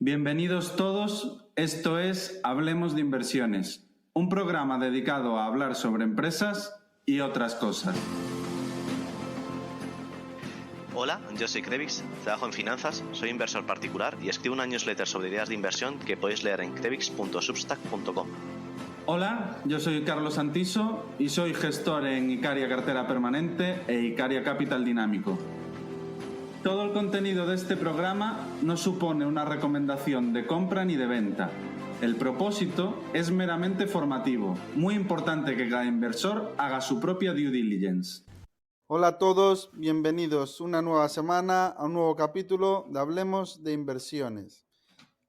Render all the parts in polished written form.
Bienvenidos todos, esto es Hablemos de Inversiones, un programa dedicado a hablar sobre empresas y otras cosas. Hola, yo soy Krevix, trabajo en finanzas, soy inversor particular y escribo una newsletter sobre ideas de inversión que podéis leer en krevix.substack.com. Hola, yo soy Carlos Santiso y soy gestor en Icaria Cartera Permanente e Icaria Capital Dinámico. Todo el contenido de este programa no supone una recomendación de compra ni de venta. El propósito es meramente formativo. Muy importante que cada inversor haga su propia due diligence. Hola a todos, bienvenidos una nueva semana a un nuevo capítulo de Hablemos de Inversiones.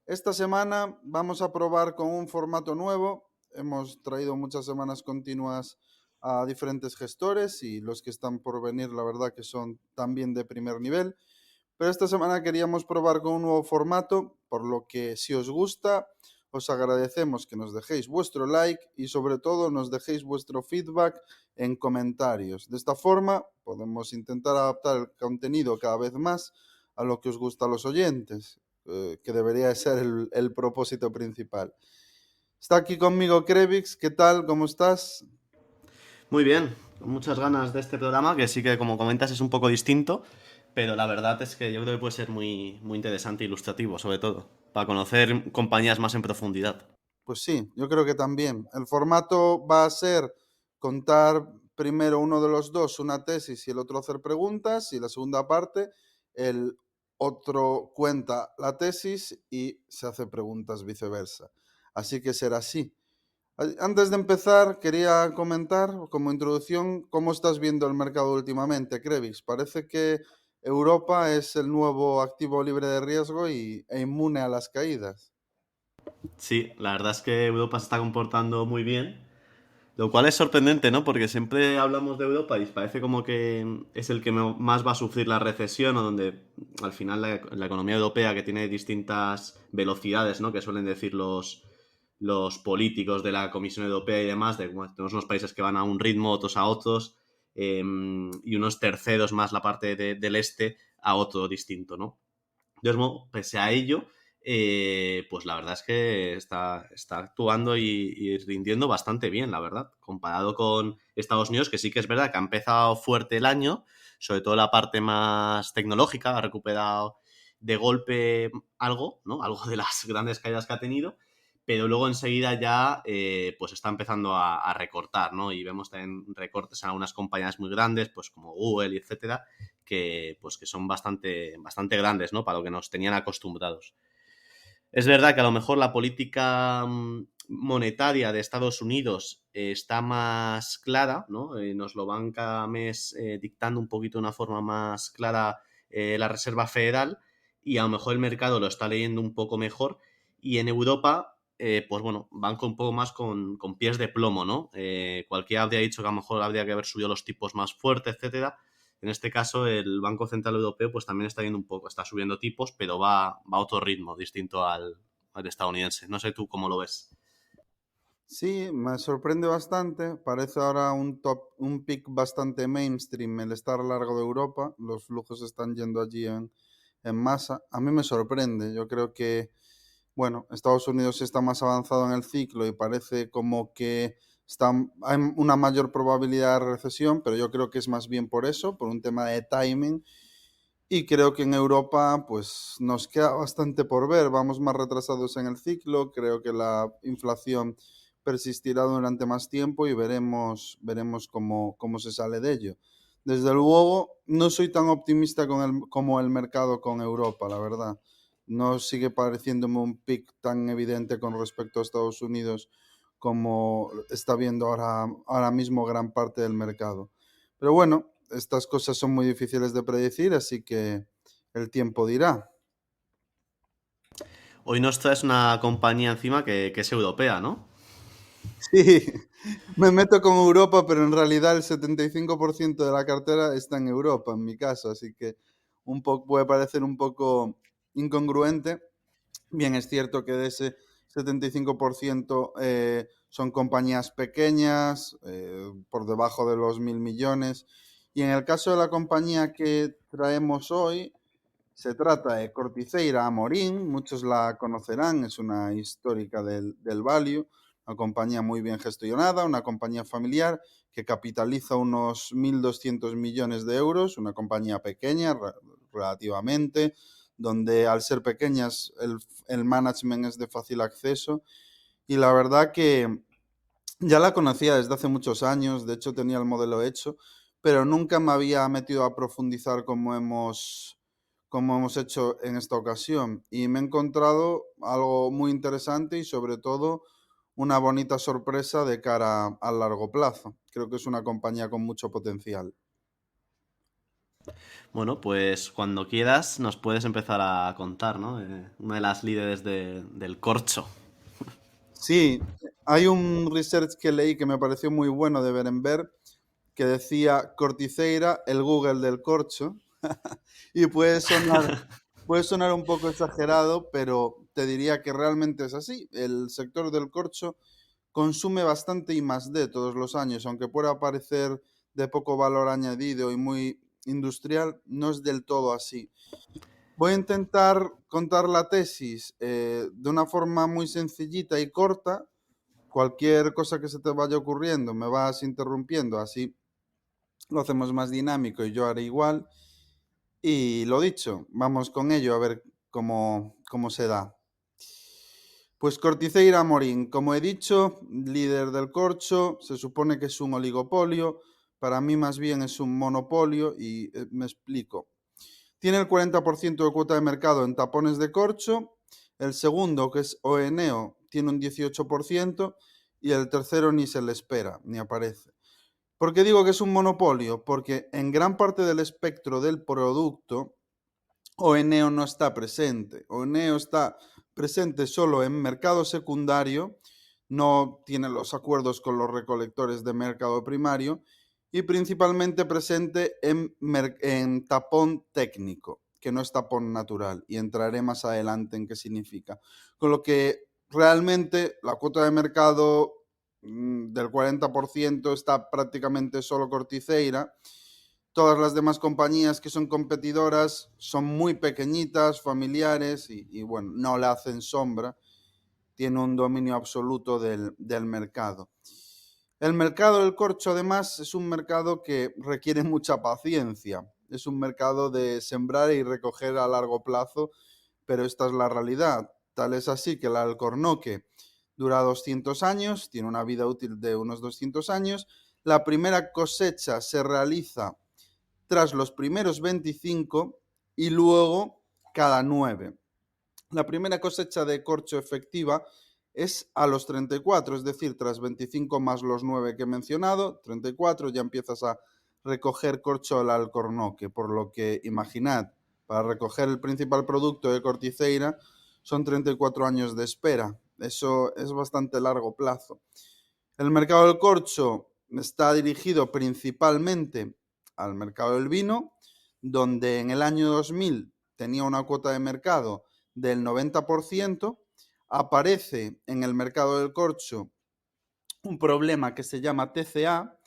Esta semana vamos a probar con un formato nuevo. Hemos traído muchas semanas continuas a diferentes gestores y los que están por venir, la verdad que son también de primer nivel. Pero esta semana queríamos probar con un nuevo formato, por lo que si os gusta, os agradecemos que nos dejéis vuestro like y sobre todo nos dejéis vuestro feedback en comentarios. De esta forma podemos intentar adaptar el contenido cada vez más a lo que os gusta a los oyentes, que debería ser el propósito principal. Está aquí conmigo Krevix, ¿qué tal? ¿Cómo estás? Muy bien, con muchas ganas de este programa, que sí que como comentas es un poco distinto, pero la verdad es que yo creo que puede ser muy interesante e ilustrativo, sobre todo, para conocer compañías más en profundidad. Pues sí, yo creo que también. El formato va a ser contar primero uno de los dos una tesis y el otro hacer preguntas, y la segunda parte el otro cuenta la tesis y se hace preguntas viceversa. Así que será así. Antes de empezar, quería comentar como introducción cómo estás viendo el mercado últimamente, Krevix. Parece que Europa es el nuevo activo libre de riesgo e inmune a las caídas. Sí, la verdad es que Europa se está comportando muy bien. Lo cual es sorprendente, ¿no? Porque siempre hablamos de Europa y parece como que es el que más va a sufrir la recesión o donde al final la economía europea, que tiene distintas velocidades, ¿no? Que suelen decir los políticos de la Comisión Europea y demás, bueno, tenemos unos países que van a un ritmo, otros a otros, y unos terceros más la parte del este a otro distinto, ¿no? Entonces, bueno, pese a ello, pues la verdad es que está actuando y rindiendo bastante bien, la verdad, comparado con Estados Unidos, que sí que es verdad que ha empezado fuerte el año, sobre todo la parte más tecnológica, ha recuperado de golpe algo, ¿no? Algo de las grandes caídas que ha tenido, pero luego enseguida ya pues está empezando a recortar, ¿no? Y vemos también recortes en algunas compañías muy grandes, pues como Google, etcétera, que son bastante grandes, ¿no? Para lo que nos tenían acostumbrados. Es verdad que a lo mejor la política monetaria de Estados Unidos está más clara, ¿no? Nos lo van cada mes dictando un poquito de una forma más clara la Reserva Federal, y a lo mejor el mercado lo está leyendo un poco mejor, y en Europa pues bueno, van un poco más con pies de plomo, ¿no? Cualquiera habría dicho que a lo mejor habría que haber subido los tipos más fuertes, etcétera. En este caso, el Banco Central Europeo pues también está yendo un poco, está subiendo tipos, pero va a otro ritmo distinto al estadounidense. No sé tú cómo lo ves. Sí, me sorprende bastante. Parece ahora un pick bastante mainstream el estar a lo largo de Europa. Los flujos están yendo allí en masa. A mí me sorprende. Yo creo que, bueno, Estados Unidos está más avanzado en el ciclo y parece como que hay una mayor probabilidad de recesión, pero yo creo que es más bien por eso, por un tema de timing. Y creo que en Europa pues nos queda bastante por ver, vamos más retrasados en el ciclo, creo que la inflación persistirá durante más tiempo y veremos cómo se sale de ello. Desde luego, no soy tan optimista como el mercado con Europa, la verdad. No sigue pareciéndome un pick tan evidente con respecto a Estados Unidos como está viendo ahora mismo gran parte del mercado. Pero bueno, estas cosas son muy difíciles de predecir, así que el tiempo dirá. Hoy nos traes una compañía encima que es europea, ¿no? Sí, me meto con Europa, pero en realidad el 75% de la cartera está en Europa, en mi caso, así que puede parecer un poco incongruente. Bien, es cierto que de ese 75% son compañías pequeñas, por debajo de los 1.000 millones. Y en el caso de la compañía que traemos hoy, Se trata de Corticeira Amorim, muchos la conocerán, es una histórica del Value, una compañía muy bien gestionada, una compañía familiar que capitaliza unos 1.200 millones de euros, una compañía pequeña relativamente, donde al ser pequeñas el management es de fácil acceso, y la verdad que ya la conocía desde hace muchos años, de hecho tenía el modelo hecho, pero nunca me había metido a profundizar como hemos hecho en esta ocasión. Y me he encontrado algo muy interesante y sobre todo una bonita sorpresa de cara a largo plazo. Creo que es una compañía con mucho potencial. Bueno, pues cuando quieras nos puedes empezar a contar, ¿no? Una de las líderes del corcho. Sí, hay un research que leí que me pareció muy bueno de Berenberg que decía Corticeira, el Google del corcho. Y puede sonar un poco exagerado, pero te diría que realmente es así. El sector del corcho consume bastante I+D todos los años, aunque pueda parecer de poco valor añadido y muy industrial, no es del todo así. Voy a intentar contar la tesis de una forma muy sencillita y corta. Cualquier cosa que se te vaya ocurriendo me vas interrumpiendo, así lo hacemos más dinámico y yo haré igual. Y lo dicho, vamos con ello a ver cómo se da. Pues Corticeira Amorim, como he dicho, líder del corcho, se supone que es un oligopolio, para mí más bien es un monopolio y me explico. Tiene el 40% de cuota de mercado en tapones de corcho, el segundo, que es Oeneo, tiene un 18% y el tercero ni se le espera, ni aparece. ¿Por qué digo que es un monopolio? Porque en gran parte del espectro del producto, Oeneo no está presente. Oeneo está presente solo en mercado secundario, no tiene los acuerdos con los recolectores de mercado primario y principalmente presente en tapón técnico, que no es tapón natural, y entraré más adelante en qué significa. Con lo que realmente la cuota de mercado del 40% está prácticamente solo Corticeira. Todas las demás compañías que son competidoras son muy pequeñitas, familiares y bueno, no le hacen sombra. Tiene un dominio absoluto del mercado. El mercado del corcho, además, es un mercado que requiere mucha paciencia. Es un mercado de sembrar y recoger a largo plazo, pero esta es la realidad. Tal es así que el alcornoque dura 200 años, tiene una vida útil de unos 200 años. La primera cosecha se realiza tras los primeros 25 y luego cada 9. La primera cosecha de corcho efectiva es a los 34, es decir, tras 25 más los 9 que he mencionado, 34 ya empiezas a recoger corcho al alcornoque, por lo que imaginad, para recoger el principal producto de Corticeira son 34 años de espera. Eso es bastante largo plazo. El mercado del corcho está dirigido principalmente al mercado del vino, donde en el año 2000 tenía una cuota de mercado del 90%, aparece en el mercado del corcho un problema que se llama TCA,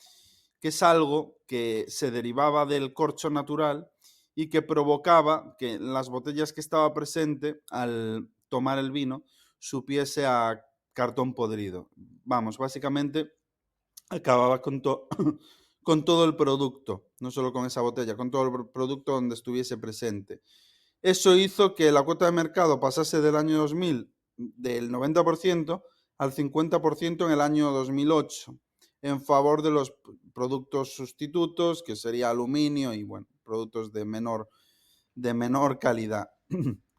que es algo que se derivaba del corcho natural y que provocaba que en las botellas que estaba presente, al tomar el vino, supiese a cartón podrido. Vamos, básicamente acababa con todo el producto, no solo con esa botella, con todo el producto donde estuviese presente. Eso hizo que la cuota de mercado pasase del año 2000 del 90% al 50% en el año 2008, en favor de los productos sustitutos, que sería aluminio y bueno, productos de menor calidad.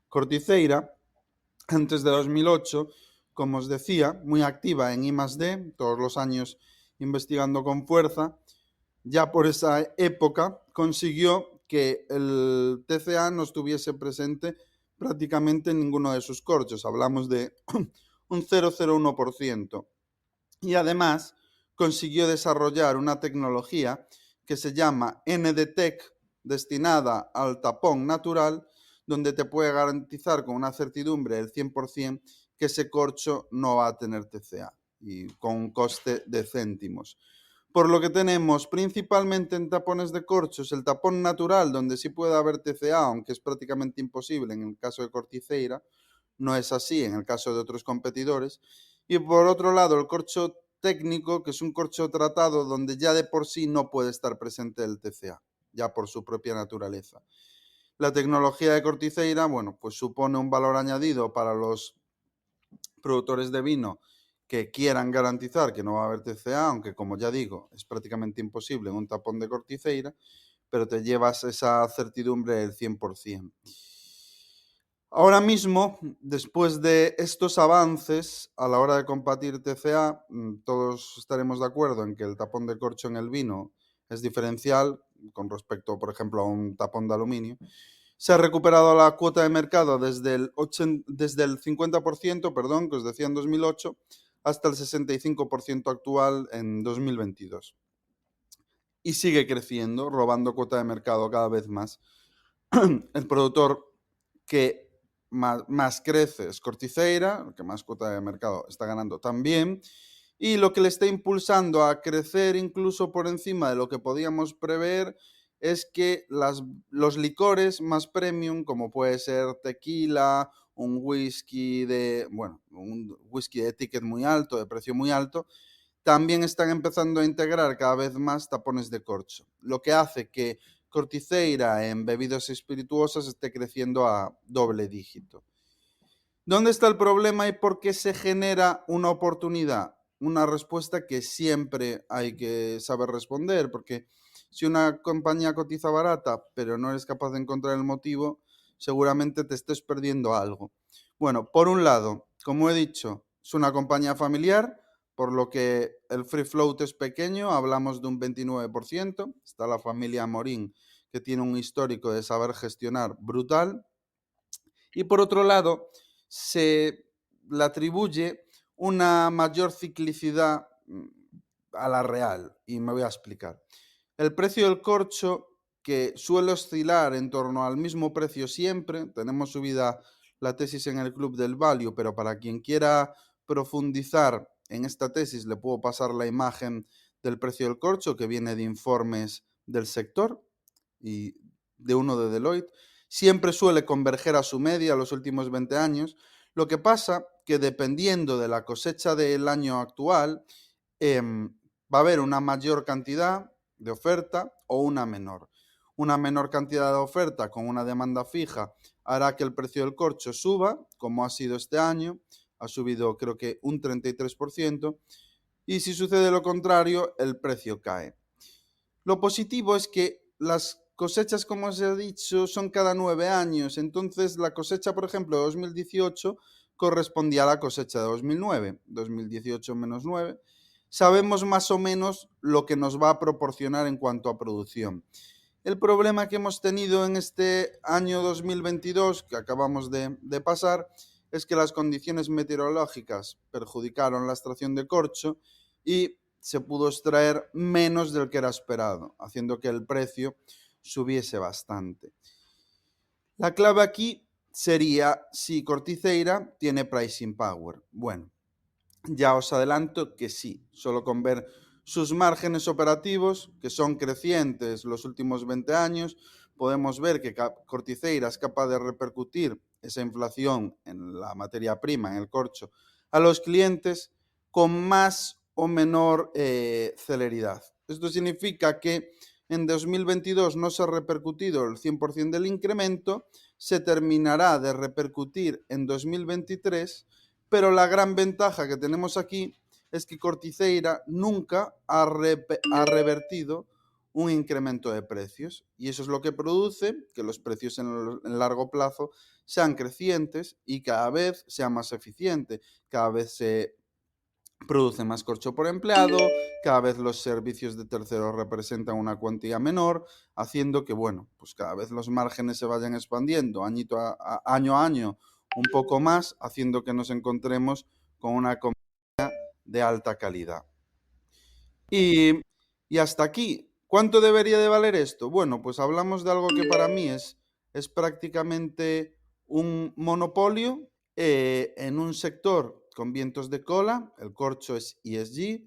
Corticeira, antes de 2008, como os decía, muy activa en I+D, todos los años investigando con fuerza, ya por esa época consiguió que el TCA no estuviese presente prácticamente en ninguno de sus corchos, hablamos de un 0,01%. Y además consiguió desarrollar una tecnología que se llama NDTEC, destinada al tapón natural, donde te puede garantizar con una certidumbre del 100% que ese corcho no va a tener TCA y con un coste de céntimos. por lo que tenemos principalmente en tapones de corchos el tapón natural, donde sí puede haber TCA, aunque es prácticamente imposible en el caso de Corticeira, no es así en el caso de otros competidores. Y por otro lado, el corcho técnico, que es un corcho tratado donde ya de por sí no puede estar presente el TCA, ya por su propia naturaleza. La tecnología de Corticeira, bueno, pues supone un valor añadido para los productores de vino que quieran garantizar que no va a haber TCA, aunque como ya digo, es prácticamente imposible en un tapón de Corticeira, pero te llevas esa certidumbre del 100%. Ahora mismo, después de estos avances a la hora de combatir TCA, todos estaremos de acuerdo en que el tapón de corcho en el vino es diferencial con respecto, por ejemplo, a un tapón de aluminio. Se ha recuperado la cuota de mercado desde el 50%, perdón, que os decía en 2008, hasta el 65% actual en 2022. Y sigue creciendo, robando cuota de mercado cada vez más. El productor que más crece es Corticeira, el que más cuota de mercado está ganando también, y lo que le está impulsando a crecer incluso por encima de lo que podíamos prever es que los licores más premium, como puede ser tequila, un whisky de ticket muy alto, de precio muy alto, también están empezando a integrar cada vez más tapones de corcho, lo que hace que Corticeira en bebidas espirituosas esté creciendo a doble dígito. ¿Dónde está el problema y por qué se genera una oportunidad? Una respuesta que siempre hay que saber responder, porque si una compañía cotiza barata, pero no eres capaz de encontrar el motivo, seguramente te estés perdiendo algo. Bueno, por un lado, como he dicho, es una compañía familiar, por lo que el free float es pequeño, hablamos de un 29%. Está la familia Morín, que tiene un histórico de saber gestionar brutal. Y por otro lado, se le atribuye una mayor ciclicidad a la real, y me voy a explicar. El precio del corcho, que suele oscilar en torno al mismo precio siempre, tenemos subida la tesis en el Club del Value, pero para quien quiera profundizar en esta tesis le puedo pasar la imagen del precio del corcho que viene de informes del sector y de uno de Deloitte. Siempre suele converger a su media los últimos 20 años. Lo que pasa que dependiendo de la cosecha del año actual, va a haber una mayor cantidad de oferta o una menor. Una menor cantidad de oferta con una demanda fija hará que el precio del corcho suba, como ha sido este año, ha subido creo que un 33%, y si sucede lo contrario, el precio cae. Lo positivo es que las cosechas, como os he dicho, son cada 9 años, entonces la cosecha, por ejemplo, de 2018 correspondía a la cosecha de 2009, 2018 menos 9. Sabemos más o menos lo que nos va a proporcionar en cuanto a producción. El problema que hemos tenido en este año 2022, que acabamos de pasar, es que las condiciones meteorológicas perjudicaron la extracción de corcho y se pudo extraer menos del que era esperado, haciendo que el precio subiese bastante. La clave aquí sería si Corticeira tiene pricing power. Bueno, ya os adelanto que sí, solo con ver sus márgenes operativos, que son crecientes los últimos 20 años, podemos ver que Corticeira es capaz de repercutir esa inflación en la materia prima, en el corcho, a los clientes con más o menor celeridad. Esto significa que en 2022 no se ha repercutido el 100% del incremento, se terminará de repercutir en 2023, pero la gran ventaja que tenemos aquí es que Corticeira nunca ha revertido un incremento de precios, y eso es lo que produce que los precios en largo plazo sean crecientes y cada vez sea más eficiente, cada vez se produce más corcho por empleado, cada vez los servicios de terceros representan una cuantía menor, haciendo que, bueno, pues cada vez los márgenes se vayan expandiendo año a año un poco más, haciendo que nos encontremos con una compañía de alta calidad. Y hasta aquí. ¿Cuánto debería de valer esto? Bueno, pues hablamos de algo que para mí es prácticamente un monopolio en un sector con vientos de cola. El corcho es ESG,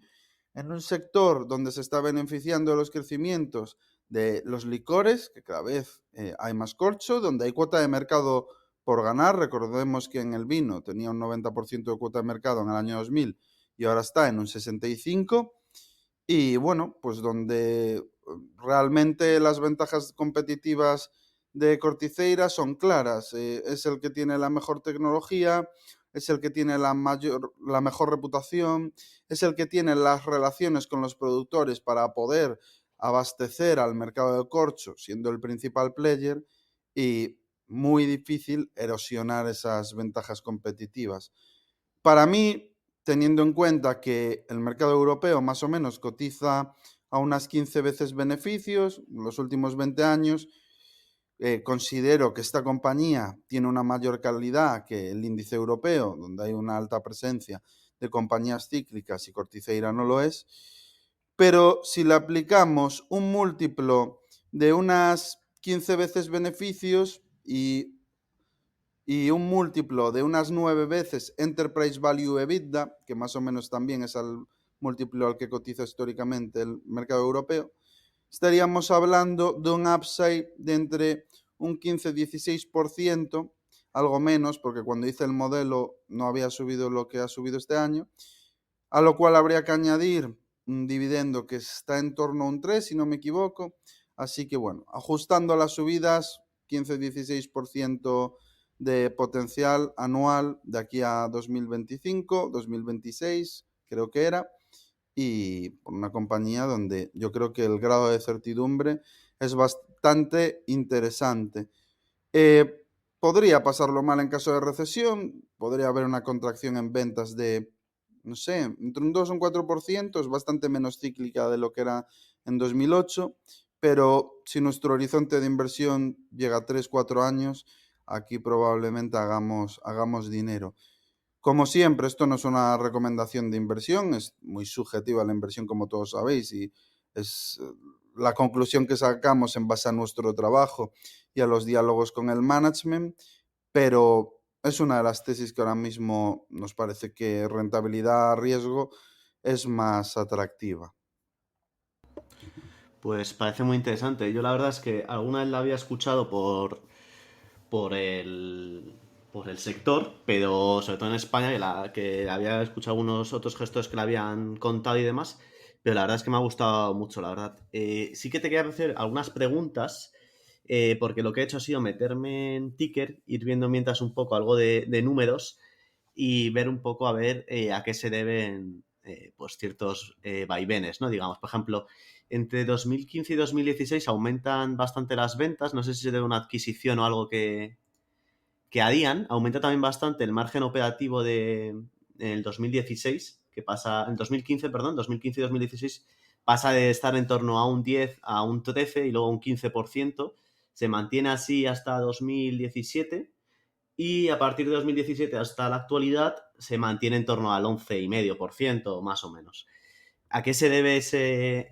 en un sector donde se está beneficiando de los crecimientos de los licores, que cada vez hay más corcho, donde hay cuota de mercado por ganar. Recordemos que en el vino tenía un 90% de cuota de mercado en el año 2000 y ahora está en un 65%. Y bueno, pues donde realmente las ventajas competitivas de Corticeira son claras. Es el que tiene la mejor tecnología, es el que tiene la mejor reputación, es el que tiene las relaciones con los productores para poder abastecer al mercado de corcho, siendo el principal player, y muy difícil erosionar esas ventajas competitivas. Para mí, teniendo en cuenta que el mercado europeo más o menos cotiza a unas 15 veces beneficios en los últimos 20 años, considero que esta compañía tiene una mayor calidad que el índice europeo, donde hay una alta presencia de compañías cíclicas y Corticeira no lo es. Pero si le aplicamos un múltiplo de unas 15 veces beneficios y un múltiplo de unas 9 veces Enterprise Value EBITDA, que más o menos también es el múltiplo al que cotiza históricamente el mercado europeo, estaríamos hablando de un upside de entre un 15-16%, algo menos, porque cuando hice el modelo no había subido lo que ha subido este año, a lo cual habría que añadir un dividendo que está en torno a un 3, si no me equivoco. Así que bueno, ajustando las subidas, 15-16% de potencial anual de aquí a 2025, 2026, creo que era, y por una compañía donde yo creo que el grado de certidumbre es bastante interesante. Podría pasarlo mal en caso de recesión, podría haber una contracción en ventas de, no sé, entre un 2 o un 4%, es bastante menos cíclica de lo que era en 2008, pero si nuestro horizonte de inversión llega a 3-4 años, aquí probablemente hagamos dinero. Como siempre, esto no es una recomendación de inversión, es muy subjetiva la inversión, como todos sabéis, y es la conclusión que sacamos en base a nuestro trabajo y a los diálogos con el management, pero es una de las tesis que ahora mismo nos parece que rentabilidad-riesgo es más atractiva. Pues parece muy interesante. Yo la verdad es que alguna vez la había escuchado por el, por el sector, pero sobre todo en España, que había escuchado algunos otros gestores que la habían contado y demás, pero la verdad es que me ha gustado mucho, la verdad. Sí que te quería hacer algunas preguntas, porque lo que he hecho ha sido meterme en Ticker, ir viendo mientras un poco algo de números y ver un poco a ver a qué se deben pues ciertos vaivenes, ¿no? Digamos, por ejemplo, entre 2015 y 2016 aumentan bastante las ventas, no sé si se debe a una adquisición o algo que harían, aumenta también bastante el margen operativo en el 2016, que pasa, en 2015, perdón, 2015 y 2016 pasa de estar en torno a un 10 a un 13 y luego un 15%, se mantiene así hasta 2017 y a partir de 2017 hasta la actualidad se mantiene en torno al 11,5%, más o menos. ¿A qué se debe ese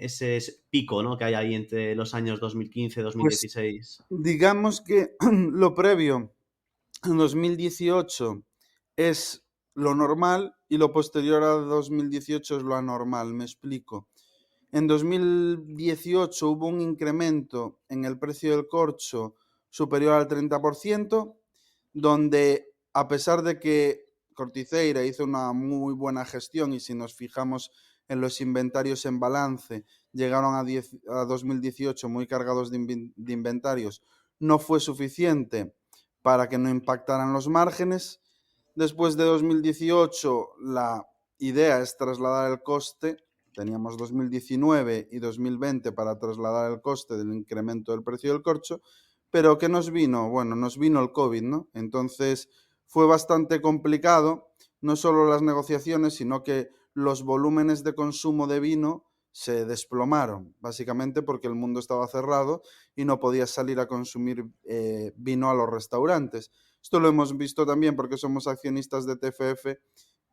pico, ¿no?, que hay ahí entre los años 2015 y Pues 2016? digamos que lo previo en 2018 es lo normal y lo posterior a 2018 es lo anormal, me explico. En 2018 hubo un incremento en el precio del corcho superior al 30%, donde a pesar de que Corticeira hizo una muy buena gestión y si nos fijamos en los inventarios en balance, llegaron a 2018 muy cargados de inventarios, no fue suficiente para que no impactaran los márgenes. Después de 2018, la idea es trasladar el coste. Teníamos 2019 y 2020 para trasladar el coste del incremento del precio del corcho, pero ¿qué nos vino? Bueno, nos vino el COVID, ¿no? Entonces fue bastante complicado, no solo las negociaciones, sino que los volúmenes de consumo de vino se desplomaron, básicamente porque el mundo estaba cerrado y no podías salir a consumir vino a los restaurantes. Esto lo hemos visto también porque somos accionistas de TFF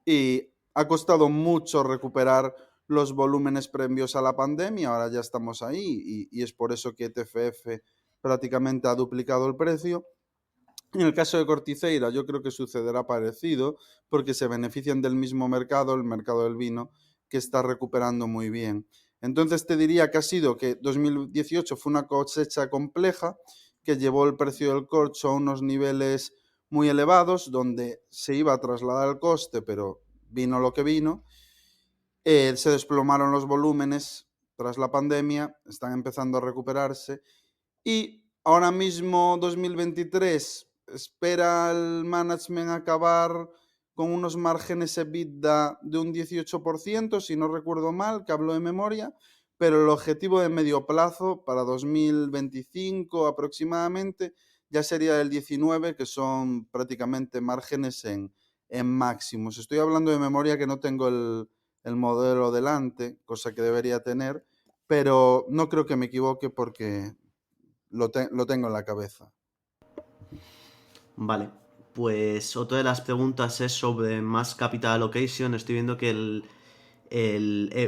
y ha costado mucho recuperar los volúmenes previos a la pandemia, ahora ya estamos ahí y es por eso que TFF prácticamente ha duplicado el precio. En el caso de Corticeira yo creo que sucederá parecido porque se benefician del mismo mercado, el mercado del vino, que está recuperando muy bien. Entonces te diría que ha sido que 2018 fue una cosecha compleja que llevó el precio del corcho a unos niveles muy elevados, donde se iba a trasladar el coste, pero vino lo que vino. Se desplomaron los volúmenes tras la pandemia, están empezando a recuperarse y ahora mismo 2023 espera el management acabar con unos márgenes EBITDA de un 18%, si no recuerdo mal, que hablo de memoria, pero el objetivo de medio plazo para 2025 aproximadamente ya sería del 19%, que son prácticamente márgenes en máximos. Estoy hablando de memoria, que no tengo el modelo delante, cosa que debería tener, pero no creo que me equivoque porque lo tengo en la cabeza. Vale, pues otra de las preguntas es sobre más capital allocation. Estoy viendo que el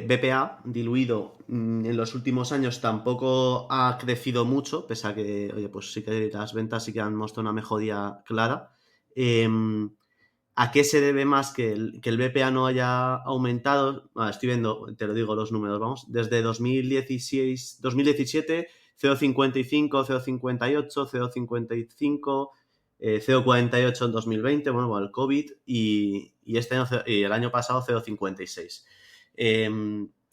BPA diluido en los últimos años tampoco ha crecido mucho, pese a que, oye, pues sí que las ventas sí que han mostrado una mejoría clara. ¿A qué se debe más que el BPA no haya aumentado? Estoy viendo, te lo digo los números, vamos, desde 2017, 0,55, 0,58, 0,55, 0,48 en 2020, bueno, el COVID, y este año, y el año pasado 0,56.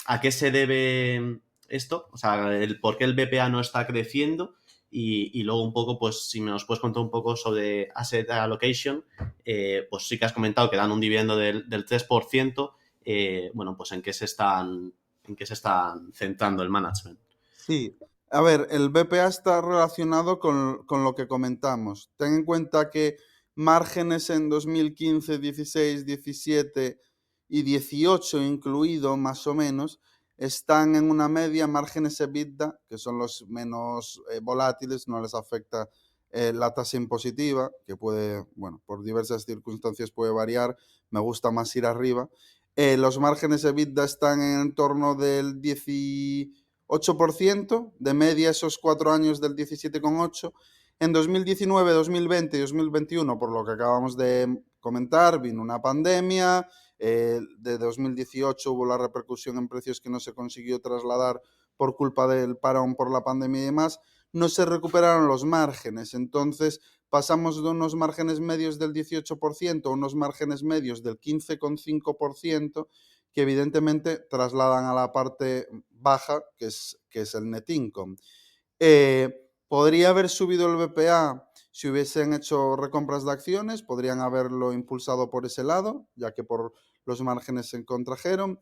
¿A qué se debe esto? O sea, el por qué el BPA no está creciendo, y luego un poco, pues si nos puedes contar un poco sobre asset allocation. Pues sí que has comentado que dan un dividendo del 3%. Bueno, pues ¿en qué se están centrando el management? Sí, a ver, el BPA está relacionado con lo que comentamos. Ten en cuenta que márgenes en 2015, 16, 17 y 18 incluido, más o menos, están en una media. Márgenes EBITDA, que son los menos volátiles, no les afecta la tasa impositiva, que puede, bueno, por diversas circunstancias puede variar. Me gusta más ir arriba. Los márgenes EBITDA están en torno del 18% de media esos 4 años, del 17,8%. En 2019, 2020 y 2021, por lo que acabamos de comentar, vino una pandemia. De 2018 hubo la repercusión en precios que no se consiguió trasladar por culpa del parón por la pandemia y demás. No se recuperaron los márgenes. Entonces pasamos de unos márgenes medios del 18% a unos márgenes medios del 15,5%, que evidentemente trasladan a la parte baja, que es el net income. Podría haber subido el BPA si hubiesen hecho recompras de acciones, podrían haberlo impulsado por ese lado, ya que por los márgenes se contrajeron.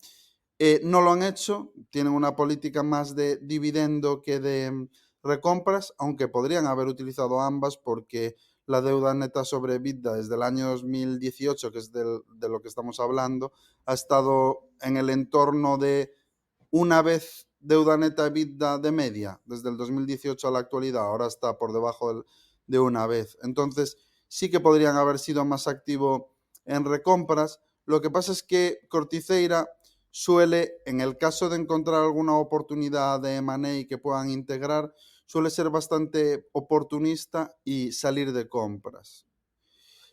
No lo han hecho, tienen una política más de dividendo que de recompras, aunque podrían haber utilizado ambas, porque la deuda neta sobre EBITDA desde el año 2018, que es de lo que estamos hablando, ha estado en el entorno de una vez deuda neta EBITDA de media, desde el 2018 a la actualidad. Ahora está por debajo de una vez. Entonces sí que podrían haber sido más activos en recompras. Lo que pasa es que Corticeira suele, en el caso de encontrar alguna oportunidad de M&A que puedan integrar, suele ser bastante oportunista y salir de compras.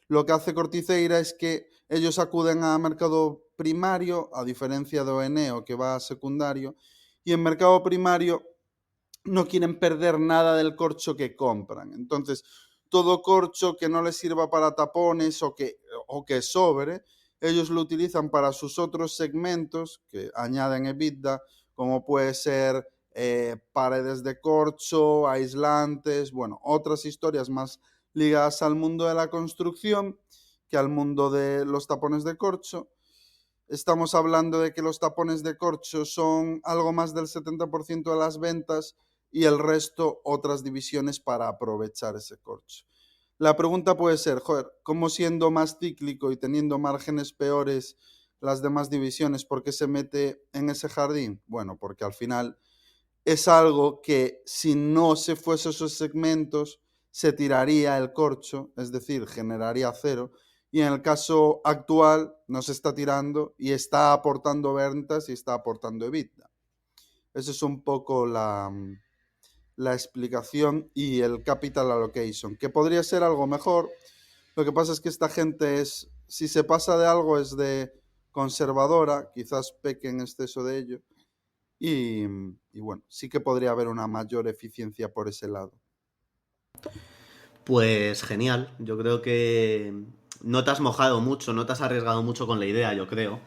Lo que hace Corticeira es que ellos acuden a mercado primario, a diferencia de Oeneo, que va a secundario, y en mercado primario no quieren perder nada del corcho que compran. Entonces, todo corcho que no les sirva para tapones o que sobre, ellos lo utilizan para sus otros segmentos que añaden EBITDA, como puede ser paredes de corcho, aislantes, bueno, otras historias más ligadas al mundo de la construcción que al mundo de los tapones de corcho. Estamos hablando de que los tapones de corcho son algo más del 70% de las ventas y el resto otras divisiones para aprovechar ese corcho. La pregunta puede ser, joder, ¿cómo siendo más cíclico y teniendo márgenes peores las demás divisiones, por qué se mete en ese jardín? Bueno, porque al final es algo que si no se fuese esos segmentos se tiraría el corcho, es decir, generaría cero, y en el caso actual no se está tirando y está aportando ventas y está aportando EBITDA. Esa es un poco la explicación y el capital allocation, que podría ser algo mejor. Lo que pasa es que esta gente si se pasa de algo es de conservadora, quizás peque en exceso de ello. Y bueno, sí que podría haber una mayor eficiencia por ese lado. Pues genial, yo creo que no te has mojado mucho, no te has arriesgado mucho con la idea, yo creo.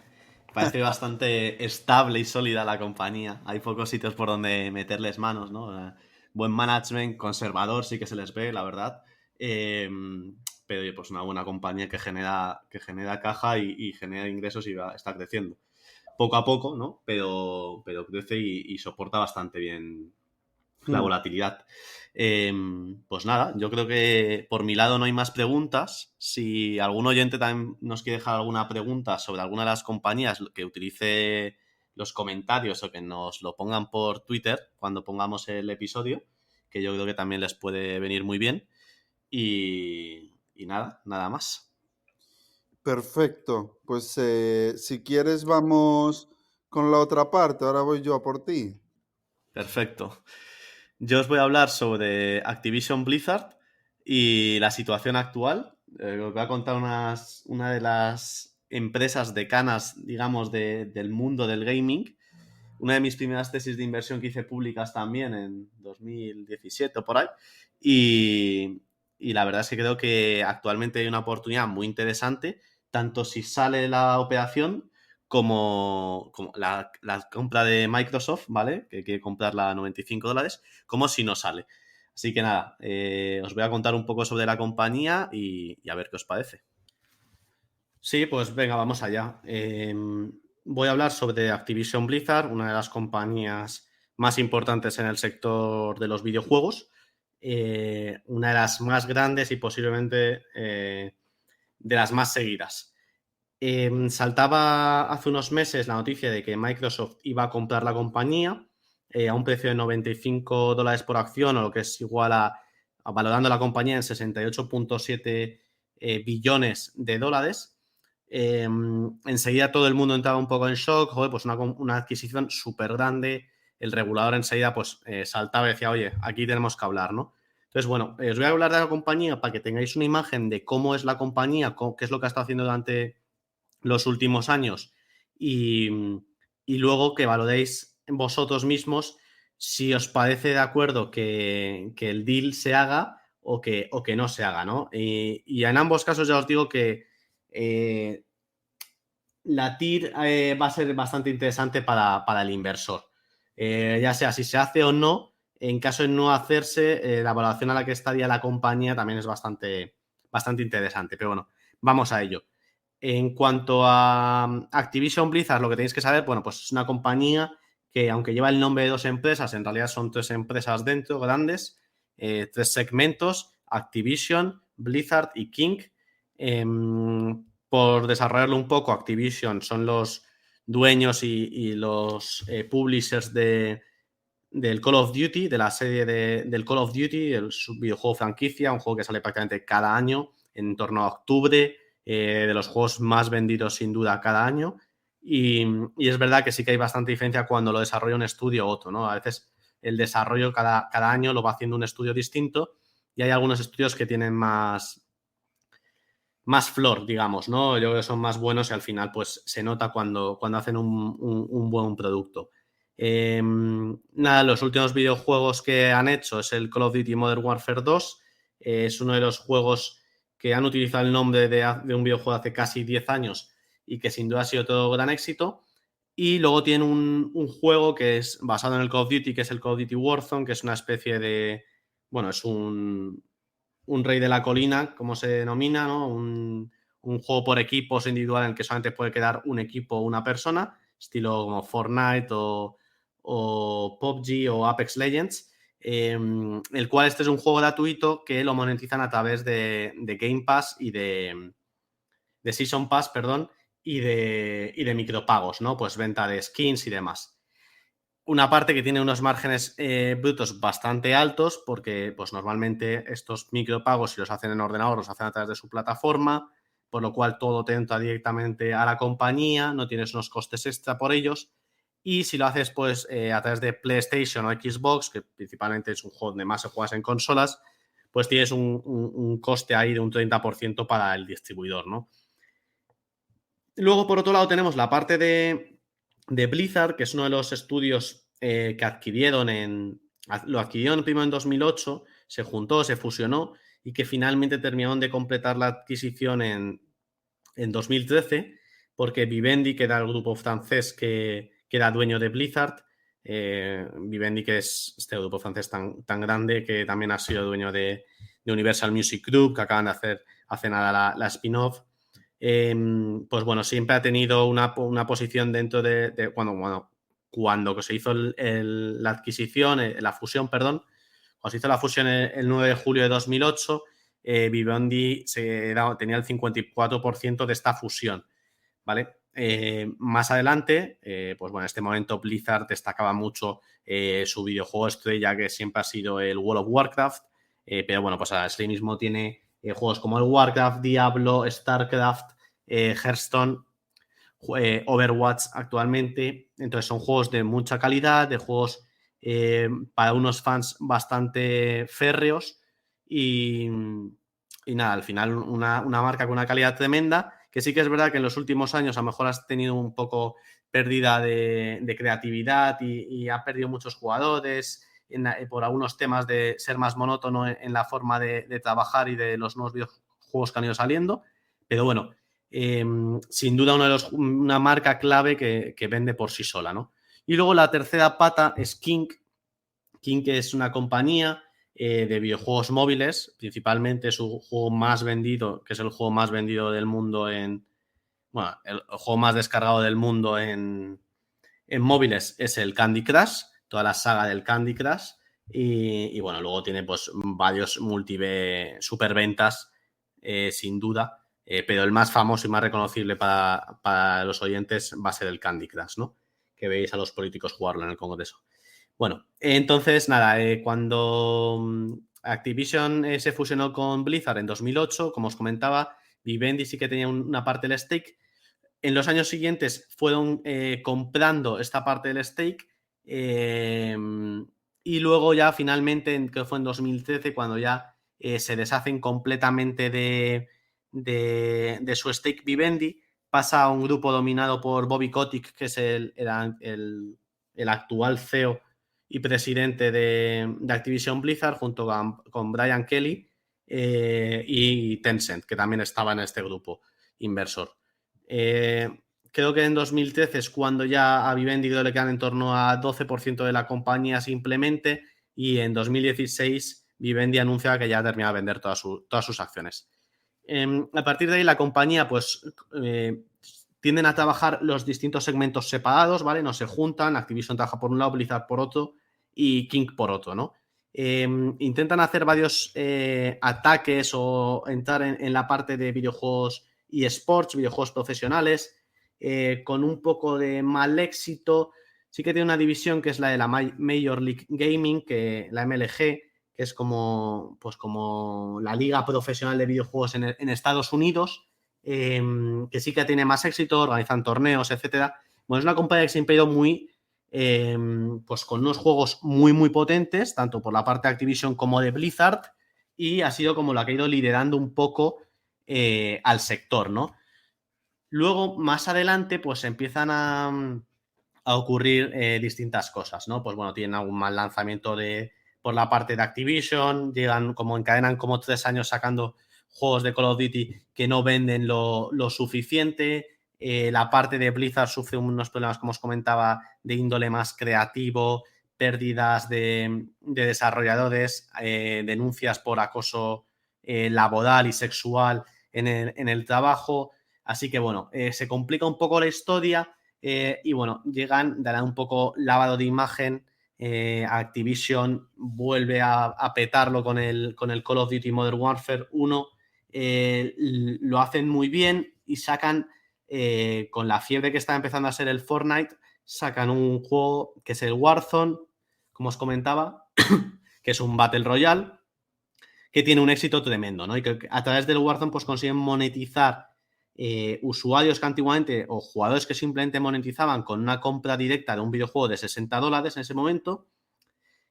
Parece bastante estable y sólida la compañía. Hay pocos sitios por donde meterles manos, ¿no? Buen management, conservador, sí que se les ve, la verdad. Pero oye, pues una buena compañía que genera caja y genera ingresos y está creciendo. Poco a poco, ¿no? Pero crece y soporta bastante bien la volatilidad. Pues nada, yo creo que por mi lado no hay más preguntas. Si algún oyente también nos quiere dejar alguna pregunta sobre alguna de las compañías, que utilice los comentarios o que nos lo pongan por Twitter cuando pongamos el episodio, que yo creo que también les puede venir muy bien. Y nada más. Perfecto. Pues si quieres vamos con la otra parte. Ahora voy yo a por ti. Perfecto. Yo os voy a hablar sobre Activision Blizzard y la situación actual. Os voy a contar una de las empresas decanas, digamos, del mundo del gaming. Una de mis primeras tesis de inversión que hice públicas también en 2017 o por ahí. Y la verdad es que creo que actualmente hay una oportunidad muy interesante, tanto si sale la operación como la compra de Microsoft, ¿vale? Que quiere comprarla a $95, como si no sale. Así que nada, os voy a contar un poco sobre la compañía y a ver qué os parece. Sí, pues venga, vamos allá. Voy a hablar sobre Activision Blizzard, una de las compañías más importantes en el sector de los videojuegos, una de las más grandes y posiblemente de las más seguidas. Saltaba hace unos meses la noticia de que Microsoft iba a comprar la compañía a un precio de $95 por acción, o lo que es igual a valorando la compañía en 68.7 billones de dólares. Enseguida todo el mundo entraba un poco en shock. Joder, pues una adquisición súper grande. El regulador enseguida pues saltaba y decía, oye, aquí tenemos que hablar, ¿no? Entonces, bueno, os voy a hablar de la compañía para que tengáis una imagen de cómo es la compañía, qué es lo que ha estado haciendo durante los últimos años y luego que valoréis vosotros mismos si os parece de acuerdo que el deal se haga o que no se haga, ¿no? Y en ambos casos ya os digo que la TIR va a ser bastante interesante para el inversor. Ya sea si se hace o no, en caso de no hacerse, la valoración a la que estaría la compañía también es bastante interesante. Pero bueno, vamos a ello. En cuanto a Activision Blizzard, lo que tenéis que saber, bueno, pues es una compañía que, aunque lleva el nombre de dos empresas, en realidad son tres empresas dentro, grandes, tres segmentos: Activision, Blizzard y King. Por desarrollarlo un poco, Activision son los dueños y los publishers del Call of Duty, de la serie del Call of Duty, el videojuego franquicia, un juego que sale prácticamente cada año, en torno a octubre, de los juegos más vendidos sin duda cada año. Y es verdad que sí que hay bastante diferencia cuando lo desarrolla un estudio u otro, ¿no? A veces el desarrollo cada año lo va haciendo un estudio distinto y hay algunos estudios que tienen más flor, digamos, ¿no? Yo creo que son más buenos y al final pues se nota cuando hacen un buen producto. Nada, los últimos videojuegos que han hecho es el Call of Duty Modern Warfare 2. Es uno de los juegos que han utilizado el nombre de un videojuego hace casi 10 años y que sin duda ha sido todo gran éxito. Y luego tiene un juego que es basado en el Call of Duty, que es el Call of Duty Warzone, que es una especie de... Bueno, es un rey de la colina, como se denomina, ¿no? Un juego por equipos individual en el que solamente puede quedar un equipo o una persona, estilo como Fortnite o PUBG o Apex Legends, el cual este es un juego gratuito que lo monetizan a través de Game Pass y de Season Pass, perdón, y de micropagos, ¿no? Pues venta de skins y demás. Una parte que tiene unos márgenes brutos bastante altos, porque pues normalmente estos micropagos, si los hacen en ordenador, los hacen a través de su plataforma, por lo cual todo te entra directamente a la compañía, no tienes unos costes extra por ellos. Y si lo haces pues a través de PlayStation o Xbox, que principalmente es un juego donde más se juega en consolas, pues tienes un coste ahí de un 30% para el distribuidor, ¿no? Luego, por otro lado, tenemos la parte de Blizzard, que es uno de los estudios que lo adquirieron primero en 2008, se juntó, se fusionó y que finalmente terminaron de completar la adquisición en 2013, porque Vivendi, que era el grupo francés que era dueño de Blizzard, Vivendi, que es este grupo francés tan grande, que también ha sido dueño de Universal Music Group, que acaban de hacer hace nada la spin-off. Pues bueno, siempre ha tenido una posición dentro de cuando se hizo la adquisición, la fusión, perdón, cuando se hizo la fusión el 9 de julio de 2008, Vivendi tenía el 54% de esta fusión, ¿vale? Más adelante, pues bueno, en este momento Blizzard destacaba mucho su videojuego estrella, que siempre ha sido el World of Warcraft, pero bueno, pues así mismo tiene juegos como el Warcraft, Diablo, StarCraft, Hearthstone, Overwatch actualmente. Entonces son juegos de mucha calidad, de juegos para unos fans bastante férreos y nada, al final una marca con una calidad tremenda, que sí que es verdad que en los últimos años a lo mejor has tenido un poco pérdida de creatividad y ha perdido muchos jugadores por algunos temas de ser más monótono en la forma de trabajar y de los nuevos videojuegos que han ido saliendo, pero bueno, sin duda una marca clave que vende por sí sola, ¿no? Y luego la tercera pata es King, que es una compañía de videojuegos móviles, principalmente su juego más vendido, que es el juego más vendido del mundo el juego más descargado del mundo en móviles es el Candy Crush, toda la saga del Candy Crush, y bueno, luego tiene pues varios superventas, sin duda, pero el más famoso y más reconocible para los oyentes va a ser el Candy Crush, ¿no? Que veis a los políticos jugarlo en el Congreso. Bueno, entonces nada, cuando Activision se fusionó con Blizzard en 2008, como os comentaba, Vivendi sí que tenía una parte del stake. En los años siguientes fueron comprando esta parte del stake y luego ya finalmente, que fue en 2013, cuando ya se deshacen completamente de su stake Vivendi, pasa a un grupo dominado por Bobby Kotick, que es el actual CEO y presidente de Activision Blizzard, junto con Brian Kelly y Tencent, que también estaba en este grupo inversor. Creo que en 2013 es cuando ya a Vivendi le quedan en torno a 12% de la compañía simplemente, y en 2016 Vivendi anuncia que ya ha terminado de vender todas sus acciones. A partir de ahí la compañía pues tienden a trabajar los distintos segmentos separados, ¿vale? No se juntan, Activision trabaja por un lado, Blizzard por otro y King por otro, ¿no? Intentan hacer varios ataques o entrar en la parte de videojuegos y eSports, videojuegos profesionales, con un poco de mal éxito. Sí que tiene una división que es la de la Major League Gaming, que la MLG, que es como la liga profesional de videojuegos en Estados Unidos, que sí que tiene más éxito, organizan torneos, etcétera. Bueno, es una compañía que siempre ha ido muy pues con unos juegos muy muy potentes, tanto por la parte de Activision como de Blizzard, y ha sido como la que ha ido liderando un poco al sector, ¿no? Luego, más adelante, pues empiezan a ocurrir distintas cosas, ¿no? Pues bueno, tienen algún mal lanzamiento por la parte de Activision, encadenan como 3 años sacando juegos de Call of Duty que no venden lo suficiente. La parte de Blizzard sufre unos problemas, como os comentaba, de índole más creativo, pérdidas de desarrolladores, denuncias por acoso laboral y sexual en el trabajo. Así que bueno, se complica un poco la historia y bueno, darán un poco lavado de imagen. Activision vuelve a petarlo con el Call of Duty Modern Warfare 1. Lo hacen muy bien y sacan, con la fiebre que está empezando a ser el Fortnite, sacan un juego que es el Warzone, como os comentaba, que es un Battle Royale, que tiene un éxito tremendo, ¿no? Y que a través del Warzone pues consiguen monetizar usuarios que antiguamente, o jugadores que simplemente monetizaban con una compra directa de un videojuego de $60 en ese momento,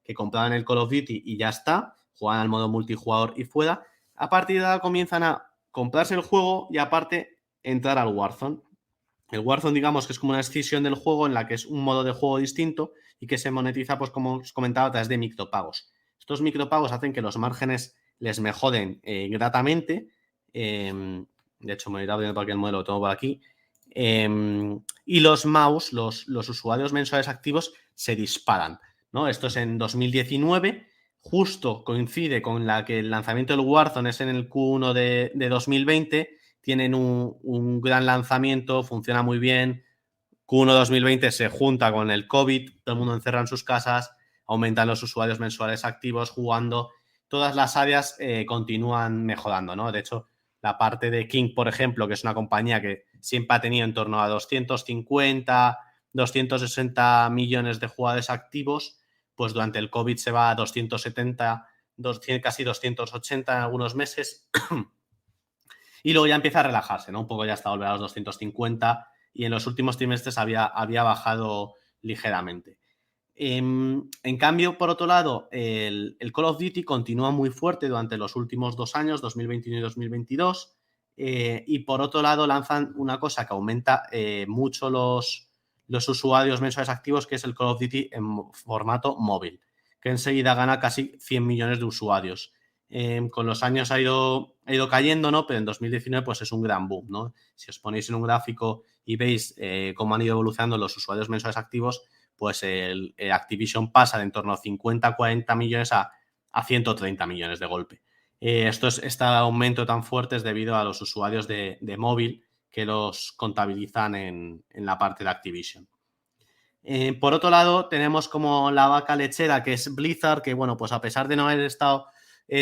que compraban el Call of Duty y ya está, jugaban al modo multijugador y fuera. A partir de ahora comienzan a comprarse el juego y aparte entrar al Warzone. El Warzone, digamos que es como una escisión del juego en la que es un modo de juego distinto y que se monetiza, pues como os comentaba, a través de micropagos. Estos micropagos hacen que los márgenes les mejoren gratamente. De hecho, me voy a ir abriendo para que el modelo lo tengo por aquí. Y los mouse, los usuarios mensuales activos, se disparan, ¿no? Esto es en 2019. Justo coincide con la que el lanzamiento del Warzone es en el Q1 de 2020. Tienen un gran lanzamiento, funciona muy bien. Q1 2020 se junta con el COVID, todo el mundo encerrado en sus casas, aumentan los usuarios mensuales activos jugando. Todas las áreas continúan mejorando, ¿no? De hecho, la parte de King, por ejemplo, que es una compañía que siempre ha tenido en torno a 250, 260 millones de jugadores activos, pues durante el COVID se va a 270, casi 280 en algunos meses. Y luego ya empieza a relajarse, ¿no? Un poco ya hasta volver a los 250 y en los últimos trimestres había bajado ligeramente. En cambio, por otro lado, el Call of Duty continúa muy fuerte durante los últimos 2 años, 2021 y 2022, y por otro lado lanzan una cosa que aumenta mucho los usuarios mensuales activos, que es el Call of Duty en formato móvil, que enseguida gana casi 100 millones de usuarios. Con los años ha ido cayendo, ¿no? Pero en 2019 pues es un gran boom, ¿no? Si os ponéis en un gráfico y veis cómo han ido evolucionando los usuarios mensuales activos, pues el Activision pasa de en torno a 50-40 millones a 130 millones de golpe. Este aumento tan fuerte es debido a los usuarios de móvil que los contabilizan en la parte de Activision. Por otro lado, tenemos como la vaca lechera, que es Blizzard, que bueno, pues a pesar de no haber estado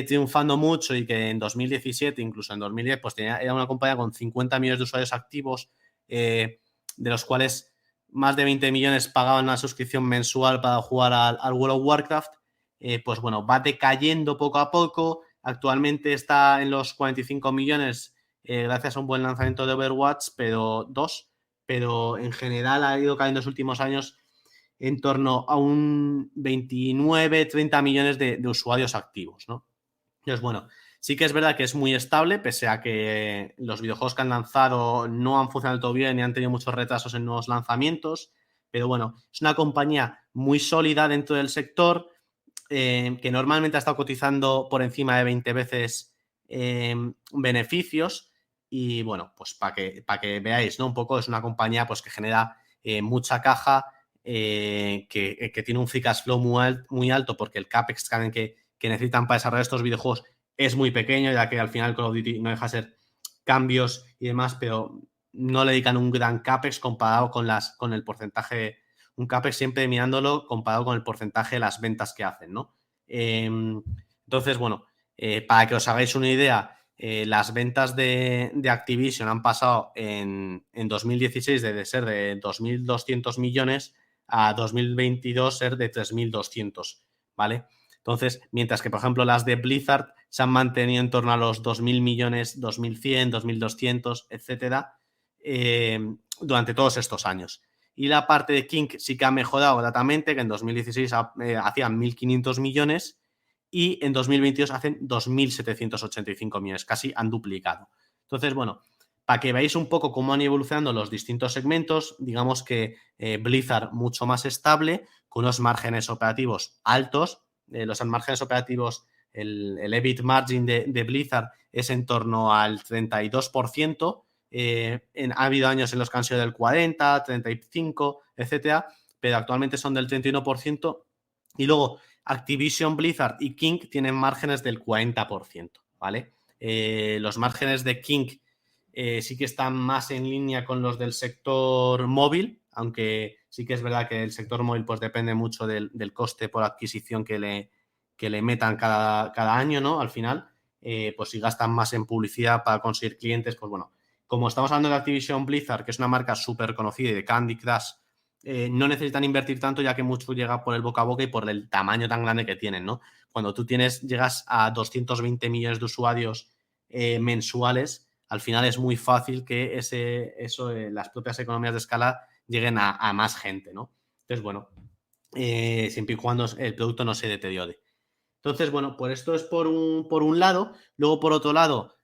triunfando mucho y que en 2017, incluso en 2010, pues era una compañía con 50 millones de usuarios activos, de los cuales más de 20 millones pagaban una suscripción mensual para jugar al World of Warcraft, pues bueno, va decayendo poco a poco. Actualmente está en los 45 millones gracias a un buen lanzamiento de Overwatch, pero en general ha ido cayendo en los últimos años en torno a un 29-30 millones de usuarios activos, ¿no? Entonces, bueno, sí que es verdad que es muy estable, pese a que los videojuegos que han lanzado no han funcionado todo bien y han tenido muchos retrasos en nuevos lanzamientos, pero bueno, es una compañía muy sólida dentro del sector, que normalmente ha estado cotizando por encima de 20 veces beneficios y bueno, pues para que veáis, ¿no? Un poco es una compañía pues que genera mucha caja, que tiene un free cash flow muy alto porque el CAPEX que necesitan para desarrollar estos videojuegos es muy pequeño, ya que al final Call of Duty no deja de ser cambios y demás, pero no le dedican un gran CAPEX comparado con el porcentaje, un CAPEX siempre mirándolo comparado con el porcentaje de las ventas que hacen, ¿no? Entonces, bueno, para que os hagáis una idea, las ventas de Activision han pasado en 2016 de ser de 2.200 millones a 2022 ser de 3.200, ¿vale? Entonces, mientras que, por ejemplo, las de Blizzard se han mantenido en torno a los 2.000 millones, 2.100, 2.200, etcétera, durante todos estos años. Y la parte de King sí que ha mejorado gratamente, que en 2016 hacían 1.500 millones y en 2022 hacen 2.785 millones, casi han duplicado. Entonces, bueno, para que veáis un poco cómo han ido evolucionando los distintos segmentos, digamos que Blizzard mucho más estable, con unos márgenes operativos altos. Los márgenes operativos, el EBIT margin de Blizzard es en torno al 32%. Ha habido años en los que han sido del 40, 35, etcétera, pero actualmente son del 31%. Y luego Activision, Blizzard y King tienen márgenes del 40%, ¿vale? Los márgenes de King sí que están más en línea con los del sector móvil, aunque sí que es verdad que el sector móvil pues depende mucho del coste por adquisición que le metan cada año, ¿no? Al final, pues si gastan más en publicidad para conseguir clientes, pues bueno, como estamos hablando de Activision Blizzard, que es una marca súper conocida y de Candy Crush, no necesitan invertir tanto, ya que mucho llega por el boca a boca y por el tamaño tan grande que tienen, ¿no? Cuando tú llegas a 220 millones de usuarios mensuales, al final es muy fácil que las propias economías de escala lleguen a más gente, ¿no? Entonces, bueno, siempre y cuando el producto no se deteriore. Entonces, bueno, pues esto es por un lado. Luego, por otro lado,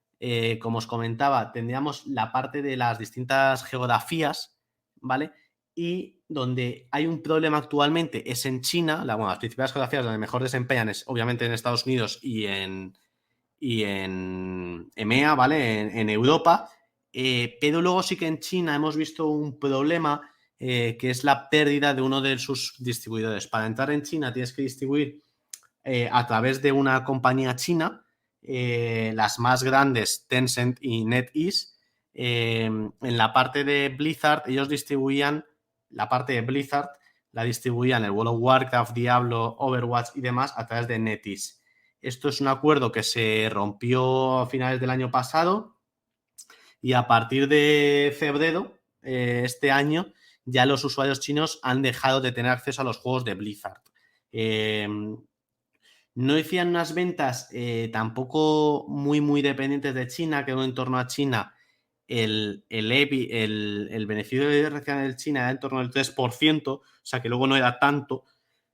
como os comentaba, tendríamos la parte de las distintas geografías, ¿vale? Y donde hay un problema actualmente es en China. Las principales geografías donde mejor desempeñan es obviamente en Estados Unidos y en EMEA, ¿vale? En Europa. Pero luego sí que en China hemos visto un problema que es la pérdida de uno de sus distribuidores. Para entrar en China tienes que distribuir a través de una compañía china, las más grandes, Tencent y NetEase. En la parte de Blizzard, ellos distribuían la parte de Blizzard, la distribuían el World of Warcraft, Diablo, Overwatch y demás a través de NetEase. Esto es un acuerdo que se rompió a finales del año pasado y a partir de febrero este año ya los usuarios chinos han dejado de tener acceso a los juegos de Blizzard. No hacían unas ventas tampoco muy dependientes de China, que en torno a China el beneficio de dirección de China era en torno al 3%, o sea que luego no era tanto,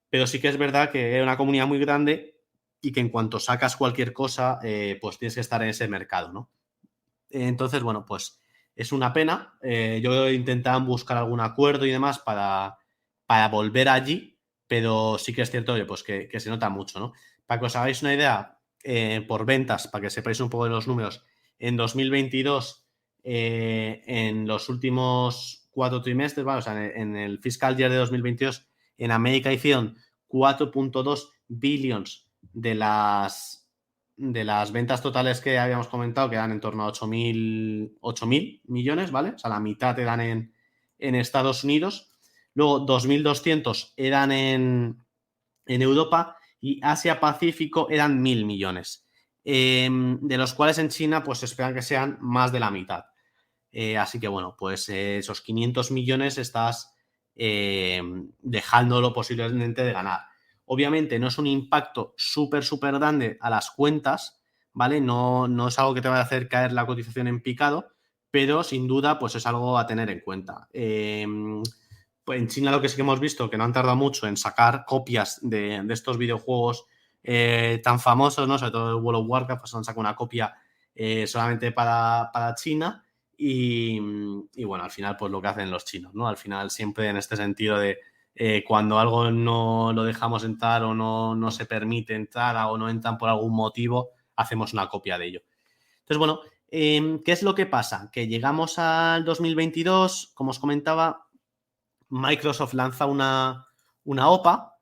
pero sí que es verdad que era una comunidad muy grande y que en cuanto sacas cualquier cosa, pues tienes que estar en ese mercado, ¿no? Entonces, bueno, pues es una pena. Yo intentaba buscar algún acuerdo y demás para volver allí, pero sí que es cierto pues que se nota mucho, ¿no? Para que os hagáis una idea, por ventas, para que sepáis un poco de los números, en 2022, en los últimos 4 trimestres, ¿vale? O sea, en el fiscal year de 2022, en América hicieron 4.2 billions de las ventas totales que habíamos comentado, que eran en torno a 8.000 millones, ¿vale? O sea, la mitad eran en Estados Unidos. Luego, 2.200 eran en Europa y Asia-Pacífico eran 1.000 millones. De los cuales en China, pues se esperan que sean más de la mitad. Así que, bueno, pues esos 500 millones estás dejándolo posiblemente de ganar. Obviamente no es un impacto súper grande a las cuentas, ¿vale? No es algo que te vaya a hacer caer la cotización en picado, pero sin duda pues es algo a tener en cuenta. Pues en China lo que sí que hemos visto, que no han tardado mucho en sacar copias de estos videojuegos tan famosos, ¿no? Sobre todo el World of Warcraft, pues han sacado una copia solamente para China y bueno, al final pues lo que hacen los chinos, ¿no? Al final siempre en este sentido de cuando algo no lo dejamos entrar o no se permite entrar o no entran por algún motivo, hacemos una copia de ello. Entonces, bueno, ¿qué es lo que pasa? Que llegamos al 2022, como os comentaba, Microsoft lanza una OPA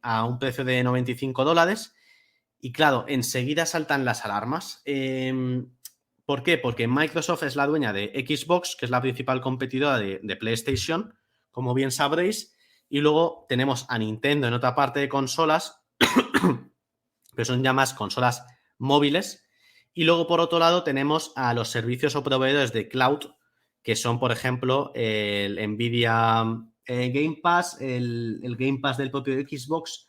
a un precio de $95 y claro, enseguida saltan las alarmas. ¿Por qué? Porque Microsoft es la dueña de Xbox, que es la principal competidora de PlayStation, como bien sabréis, y luego tenemos a Nintendo en otra parte de consolas, pero son ya más consolas móviles, y luego por otro lado tenemos a los servicios o proveedores de cloud, que son por ejemplo el Nvidia Game Pass, el Game Pass del propio Xbox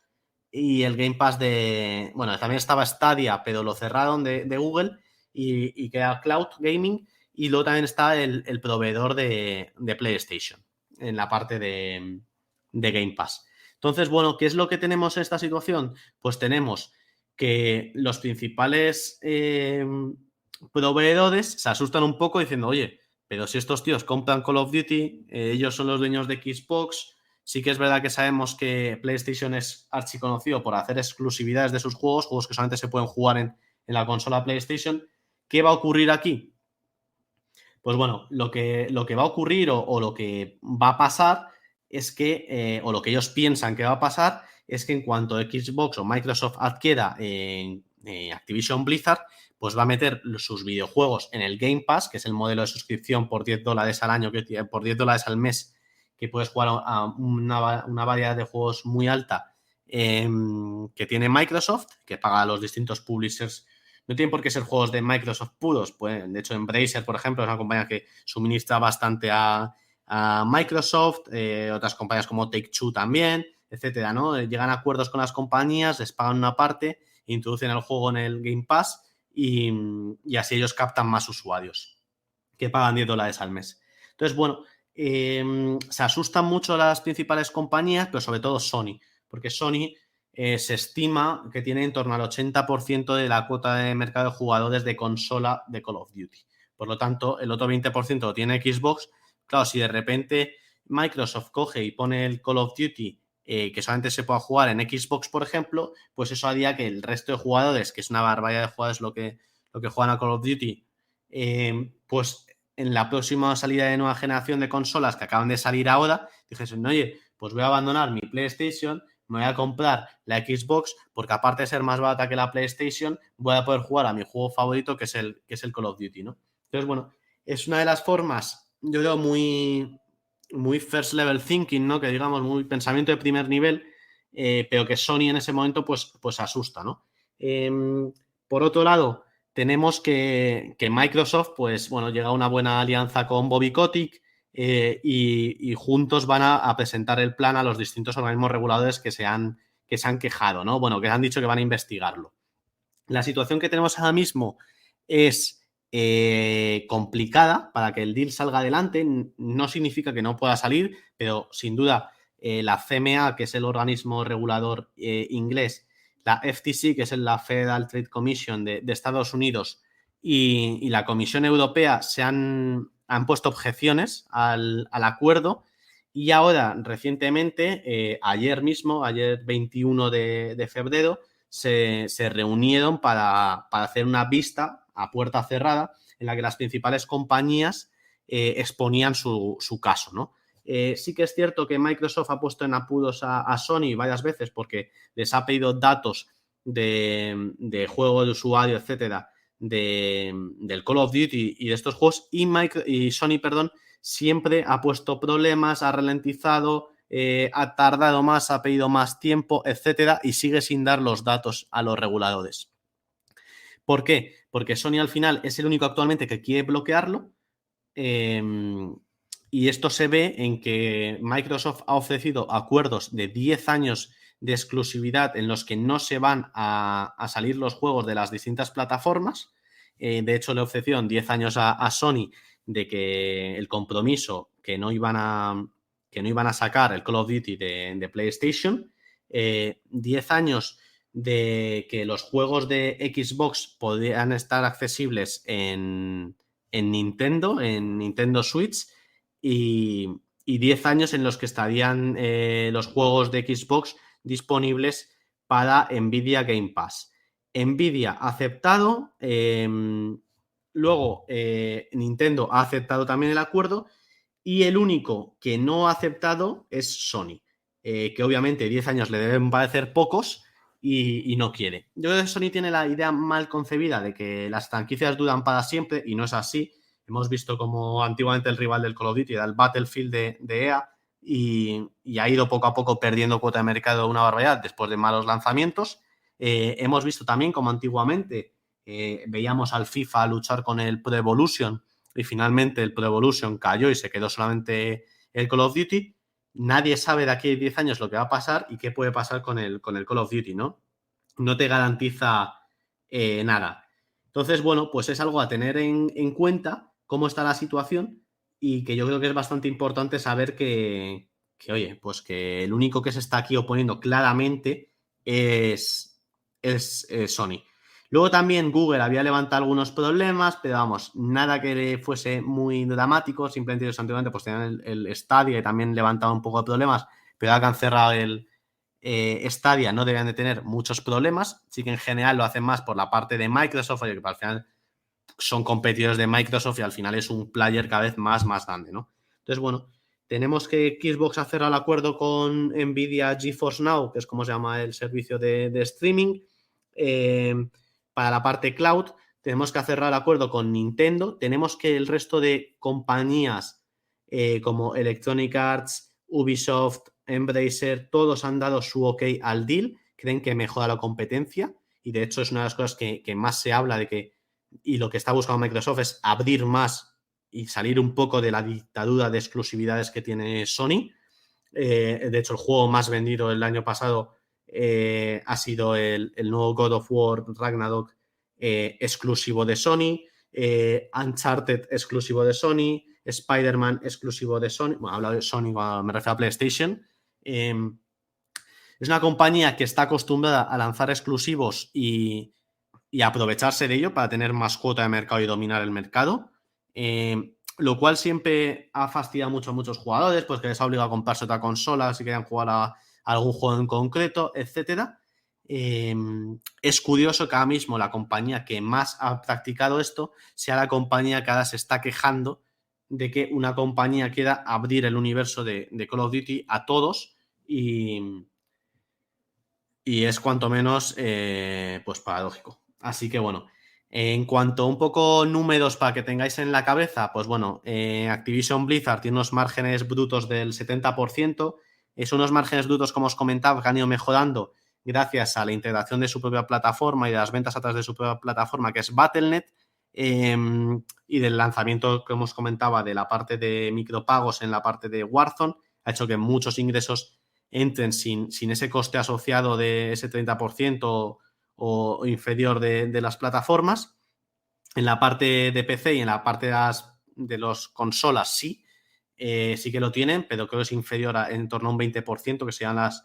y el Game Pass de... Bueno, también estaba Stadia, pero lo cerraron de Google y queda Cloud Gaming, y luego también está el proveedor de PlayStation en la parte de Game Pass. Entonces, bueno, ¿qué es lo que tenemos en esta situación? Pues tenemos que los principales proveedores se asustan un poco diciendo, oye, pero si estos tíos compran Call of Duty, ellos son los dueños de Xbox, sí que es verdad que sabemos que PlayStation es archiconocido por hacer exclusividades de sus juegos que solamente se pueden jugar en la consola PlayStation. ¿Qué va a ocurrir aquí? Pues bueno, lo que va a ocurrir o lo que va a pasar es que, o lo que ellos piensan que va a pasar, es que en cuanto Xbox o Microsoft adquiera Activision Blizzard, pues va a meter sus videojuegos en el Game Pass, que es el modelo de suscripción por $10 al año, por $10 al mes, que puedes jugar a una variedad de juegos muy alta que tiene Microsoft, que paga a los distintos publishers. No tienen por qué ser juegos de Microsoft puros. Pues, de hecho, Embracer, por ejemplo, es una compañía que suministra bastante a Microsoft, otras compañías como Take-Two también, etcétera, ¿no? Llegan a acuerdos con las compañías, les pagan una parte, introducen el juego en el Game Pass y así ellos captan más usuarios que pagan $10 al mes. Entonces, bueno, se asustan mucho las principales compañías, pero sobre todo Sony, porque Sony se estima que tiene en torno al 80% de la cuota de mercado de jugadores de consola de Call of Duty. Por lo tanto, el otro 20% lo tiene Xbox. claro, si de repente Microsoft coge y pone el Call of Duty que solamente se pueda jugar en Xbox, por ejemplo, pues eso haría que el resto de jugadores, que es una barbaridad de jugadores lo que juegan a Call of Duty, pues en la próxima salida de nueva generación de consolas que acaban de salir ahora, dijesen, oye, pues voy a abandonar mi PlayStation, me voy a comprar la Xbox, porque aparte de ser más barata que la PlayStation, voy a poder jugar a mi juego favorito, que es el Call of Duty, ¿no? Entonces, bueno, es una de las formas, yo creo, muy first level thinking, ¿no? Que digamos, muy pensamiento de primer nivel, pero que Sony en ese momento pues asusta, ¿no? Por otro lado, tenemos que Microsoft, pues bueno, llega a una buena alianza con Bobby Kotick y juntos van a presentar el plan a los distintos organismos reguladores que se han quejado, ¿no? Bueno, que han dicho que van a investigarlo. La situación que tenemos ahora mismo es complicada para que el deal salga adelante. No significa que no pueda salir, pero sin duda la CMA, que es el organismo regulador inglés, la FTC, que es la Federal Trade Commission de Estados Unidos, y la Comisión Europea han puesto objeciones al acuerdo. Y ahora, recientemente, ayer 21 de febrero, se reunieron para hacer una vista a puerta cerrada en la que las principales compañías exponían su caso, ¿no? Sí que es cierto que Microsoft ha puesto en apuros a Sony varias veces porque les ha pedido datos de juego de usuario, etcétera, del Call of Duty y de estos juegos, y Sony, siempre ha puesto problemas, ha ralentizado, ha tardado más, ha pedido más tiempo, etcétera, y sigue sin dar los datos a los reguladores. ¿Por qué? Porque Sony al final es el único actualmente que quiere bloquearlo, y esto se ve en que Microsoft ha ofrecido acuerdos de 10 años de exclusividad en los que no se van a salir los juegos de las distintas plataformas. De hecho, le ofrecieron 10 años a Sony de que el compromiso que no iban a sacar el Call of Duty de PlayStation, 10 años de que los juegos de Xbox podrían estar accesibles en Nintendo Switch, y 10 años en los que estarían los juegos de Xbox disponibles para Nvidia Game Pass. Nvidia ha aceptado, luego Nintendo ha aceptado también el acuerdo, y el único que no ha aceptado es Sony, que obviamente 10 años le deben parecer pocos y no quiere. Yo creo que Sony tiene la idea mal concebida de que las franquicias duran para siempre, y no es así. Hemos visto como antiguamente el rival del Call of Duty era el Battlefield de EA, y ha ido poco a poco perdiendo cuota de mercado una barbaridad después de malos lanzamientos. Hemos visto también como antiguamente veíamos al FIFA luchar con el Pro Evolution, y finalmente el Pro Evolution cayó y se quedó solamente el Call of Duty. Nadie sabe de aquí a 10 años lo que va a pasar y qué puede pasar con el Call of Duty, ¿no? No te garantiza nada. Entonces, bueno, pues es algo a tener en cuenta, cómo está la situación, y que yo creo que es bastante importante saber que oye, pues que el único que se está aquí oponiendo claramente es Sony. Luego también Google había levantado algunos problemas, pero vamos, nada que fuese muy dramático. Simplemente ellos anteriormente pues tenían el Stadia, y también levantaba un poco de problemas, pero ahora que han cerrado el Stadia no deberían de tener muchos problemas. Sí que en general lo hacen más por la parte de Microsoft, oye, que al final son competidores de Microsoft y al final es un player cada vez más grande, ¿no? Entonces, bueno, tenemos que Xbox ha cerrado el acuerdo con Nvidia GeForce Now, que es como se llama el servicio de streaming. Para la parte cloud, tenemos que cerrar el acuerdo con Nintendo. Tenemos que el resto de compañías como Electronic Arts, Ubisoft, Embracer, todos han dado su ok al deal, creen que mejora la competencia, y de hecho es una de las cosas que más se habla de que, y lo que está buscando Microsoft es abrir más y salir un poco de la dictadura de exclusividades que tiene Sony. De hecho, el juego más vendido el año pasado ha sido el nuevo God of War Ragnarok, exclusivo de Sony, Uncharted exclusivo de Sony, Spider-Man exclusivo de Sony. Bueno, hablo de Sony cuando me refiero a PlayStation. Es una compañía que está acostumbrada a lanzar exclusivos y aprovecharse de ello para tener más cuota de mercado y dominar el mercado. lo cual siempre ha fastidiado mucho a muchos jugadores, pues que les ha obligado a comprarse otra consola si querían jugar a algún juego en concreto, etcétera. Es curioso que ahora mismo la compañía que más ha practicado esto sea la compañía que ahora se está quejando de que una compañía quiera abrir el universo de Call of Duty a todos y es cuanto menos pues paradójico. Así que bueno, en cuanto a un poco números para que tengáis en la cabeza, pues bueno, Activision Blizzard tiene unos márgenes brutos del 70%. Son unos márgenes brutos, como os comentaba, que han ido mejorando gracias a la integración de su propia plataforma y de las ventas a través de su propia plataforma, que es Battle.net, y del lanzamiento, como os comentaba, de la parte de micropagos en la parte de Warzone, ha hecho que muchos ingresos entren sin ese coste asociado de ese 30% o inferior de las plataformas. En la parte de PC y en la parte de los consolas sí que lo tienen, pero creo que es inferior en torno a un 20%, que sean las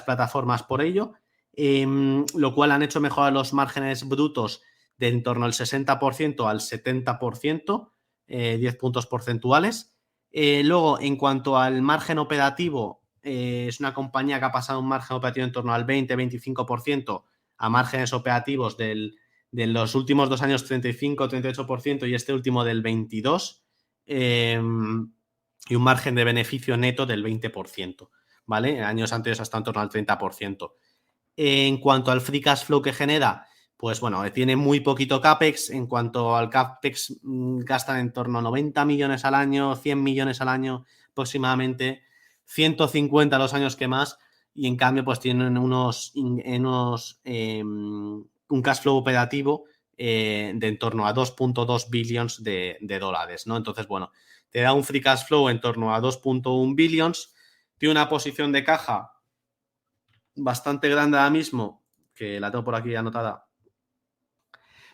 plataformas por ello, lo cual han hecho mejorar los márgenes brutos de en torno al 60% al 70%, 10 puntos porcentuales. Luego, en cuanto al margen operativo, es una compañía que ha pasado un margen operativo en torno al 20-25% a márgenes operativos de los últimos 2 años 35-38% y este último del 22%, y un margen de beneficio neto del 20%, ¿vale? En años anteriores hasta en torno al 30%. En cuanto al free cash flow que genera, pues bueno, tiene muy poquito CAPEX. En cuanto al CAPEX, gastan en torno a 90 millones al año, 100 millones al año aproximadamente, 150 los años que más, y en cambio pues tienen un cash flow operativo de en torno a 2.2 billions de dólares, ¿no? Entonces, bueno, te da un free cash flow en torno a 2.1 billions, tiene una posición de caja bastante grande ahora mismo, que la tengo por aquí anotada.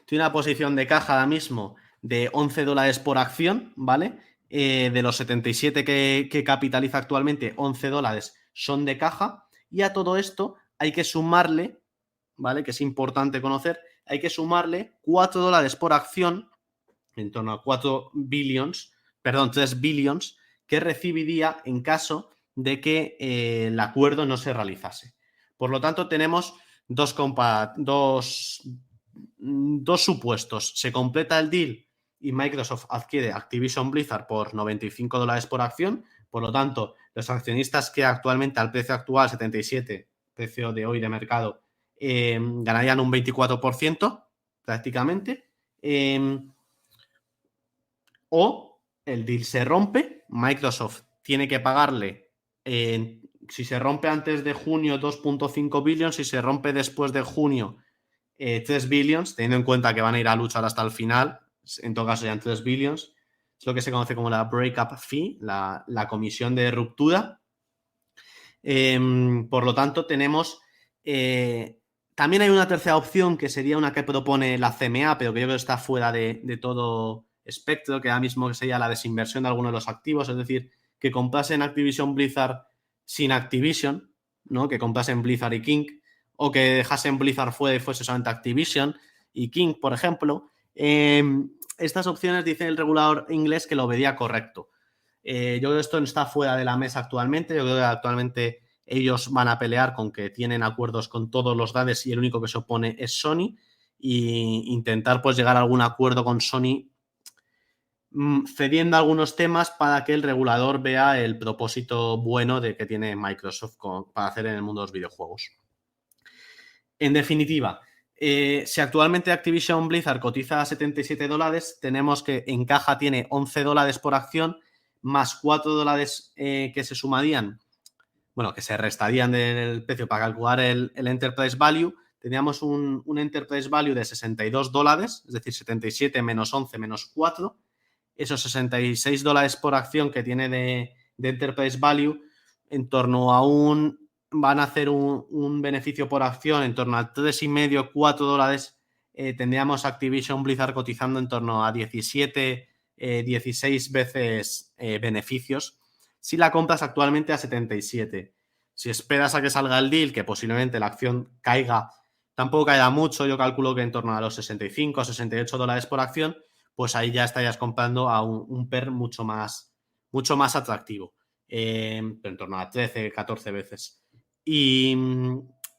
Tiene una posición de caja ahora mismo de $11 por acción, ¿vale? De los 77 que capitaliza actualmente, $11 son de caja. Y a todo esto hay que sumarle, ¿vale? Que es importante conocer, hay que sumarle $4 por acción, en torno a 3 billions, que recibiría en caso de que el acuerdo no se realizase. Por lo tanto, tenemos dos supuestos. Se completa el deal y Microsoft adquiere Activision Blizzard por $95 por acción. Por lo tanto, los accionistas que actualmente al precio actual, 77, precio de hoy de mercado, ganarían un 24% prácticamente. O el deal se rompe, Microsoft tiene que pagarle, si se rompe antes de junio, 2.5 billions, si se rompe después de junio, 3 billions, teniendo en cuenta que van a ir a luchar hasta el final, en todo caso serían 3 billions, es lo que se conoce como la breakup fee, la comisión de ruptura. Por lo tanto, tenemos... también hay una tercera opción, que sería una que propone la CMA, pero que yo creo que está fuera de todo espectro, que ahora mismo sería la desinversión de algunos de los activos, es decir, que comprasen Activision Blizzard sin Activision, ¿no? Que comprasen Blizzard y King, o que dejasen Blizzard fuera y fuese solamente Activision y King, por ejemplo. Estas opciones dice el regulador inglés que lo vería correcto. Yo creo que esto está fuera de la mesa actualmente. Yo creo que actualmente ellos van a pelear con que tienen acuerdos con todos los grandes y el único que se opone es Sony, y intentar pues llegar a algún acuerdo con Sony, cediendo algunos temas para que el regulador vea el propósito bueno de que tiene Microsoft para hacer en el mundo de los videojuegos. En definitiva, si actualmente Activision Blizzard cotiza a $77, tenemos que en caja tiene $11 por acción, más $4 que se sumarían, bueno, que se restarían del precio para calcular el Enterprise Value. Teníamos un Enterprise Value de $62, es decir, 77 menos 11 menos 4. Esos $66 por acción que tiene de Enterprise Value, en torno a van a hacer un beneficio por acción en torno a $3,5-4. Tendríamos Activision Blizzard cotizando en torno a 16 veces beneficios, si la compras actualmente a 77. Si esperas a que salga el deal, que posiblemente la acción caiga, tampoco caiga mucho, yo calculo que en torno a los $65-68 por acción, pues ahí ya estarías comprando a un PER mucho más atractivo, pero en torno a 13, 14 veces. Y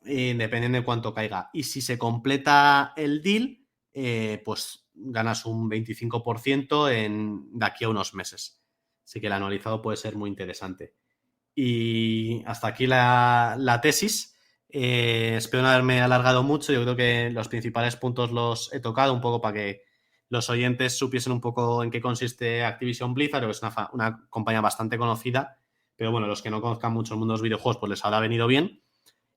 dependiendo de cuánto caiga. Y si se completa el deal, pues ganas un 25% de aquí a unos meses. Así que el anualizado puede ser muy interesante. Y hasta aquí la tesis. Espero no haberme alargado mucho. Yo creo que los principales puntos los he tocado un poco para que los oyentes supiesen un poco en qué consiste Activision Blizzard, que es una compañía bastante conocida, pero bueno, los que no conozcan mucho el mundo de los videojuegos, pues les habrá venido bien.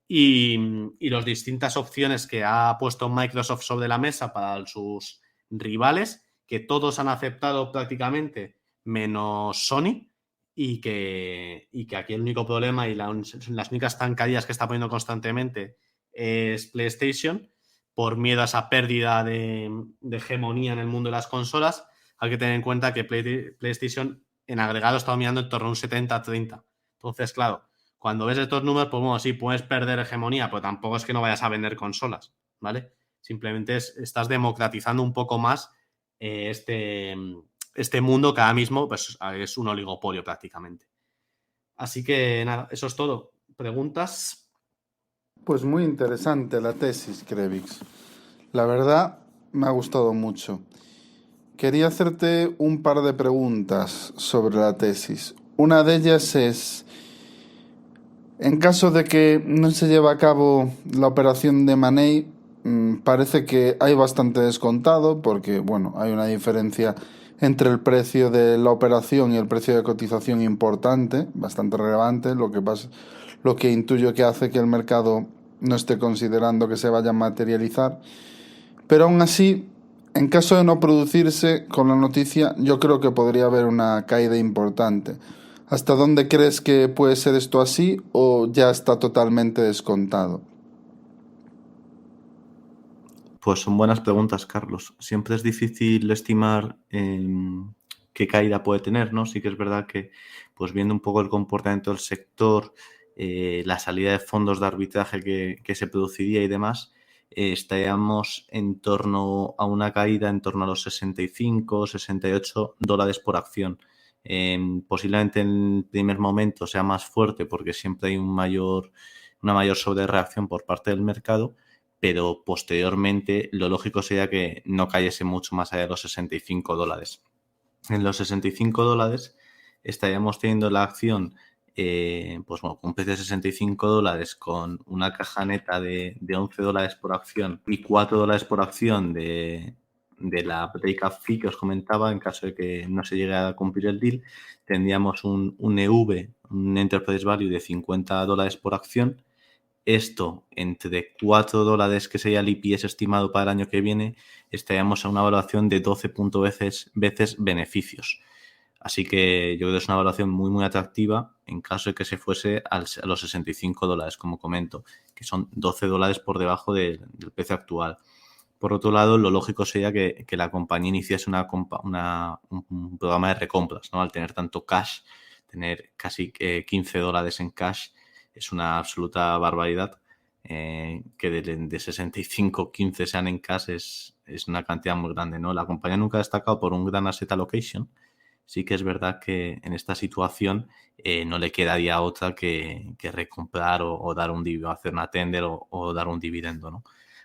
Y las distintas opciones que ha puesto Microsoft sobre la mesa para sus rivales, que todos han aceptado prácticamente, menos Sony, y que aquí el único problema y las únicas zancadillas que está poniendo constantemente es PlayStation, por miedo a esa pérdida de hegemonía en el mundo de las consolas. Hay que tener en cuenta que PlayStation en agregado está dominando en torno a un 70-30. Entonces, claro, cuando ves estos números, pues bueno, sí, puedes perder hegemonía, pero tampoco es que no vayas a vender consolas, ¿vale? Simplemente estás democratizando un poco más este mundo que ahora mismo pues, es un oligopolio prácticamente. Así que nada, eso es todo. ¿Preguntas? Pues muy interesante la tesis, Krevix. La verdad, me ha gustado mucho. Quería hacerte un par de preguntas sobre la tesis. Una de ellas es, en caso de que no se lleve a cabo la operación de Money, parece que hay bastante descontado porque, bueno, hay una diferencia entre el precio de la operación y el precio de cotización importante, bastante relevante, lo que intuyo que hace que el mercado no esté considerando que se vaya a materializar. Pero aún así, en caso de no producirse con la noticia, yo creo que podría haber una caída importante. ¿Hasta dónde crees que puede ser esto así o ya está totalmente descontado? Pues son buenas preguntas, Carlos. Siempre es difícil estimar qué caída puede tener, ¿no? Sí que es verdad que, pues viendo un poco el comportamiento del sector, la salida de fondos de arbitraje que se produciría y demás, estaríamos en torno a una caída en torno a los 65, 68 dólares por acción. Posiblemente en el primer momento sea más fuerte porque siempre hay una mayor sobrereacción por parte del mercado, pero posteriormente lo lógico sería que no cayese mucho más allá de los 65 dólares. En los 65 dólares estaríamos teniendo la acción pues bueno, con un precio de 65 dólares con una caja neta de 11 dólares por acción y 4 dólares por acción de la breakup fee que os comentaba. En caso de que no se llegue a cumplir el deal, tendríamos un EV, un Enterprise Value de 50 dólares por acción. Esto entre 4 dólares, que sería el EPS estimado para el año que viene, estaríamos a una valoración de 12 veces beneficios. Así que yo creo que es una valoración muy, muy atractiva en caso de que se fuese a los 65 dólares, como comento, que son 12 dólares por debajo del precio actual. Por otro lado, lo lógico sería que la compañía iniciase un programa de recompras, ¿no? Al tener tanto cash, tener casi 15 dólares en cash, es una absoluta barbaridad. Que de 65, 15 sean en cash es una cantidad muy grande, ¿no? La compañía nunca ha destacado por un gran asset allocation. Sí que es verdad que en esta situación no le quedaría otra que recomprar o dar un dividendo, hacer una tender o dar un dividendo, ¿no?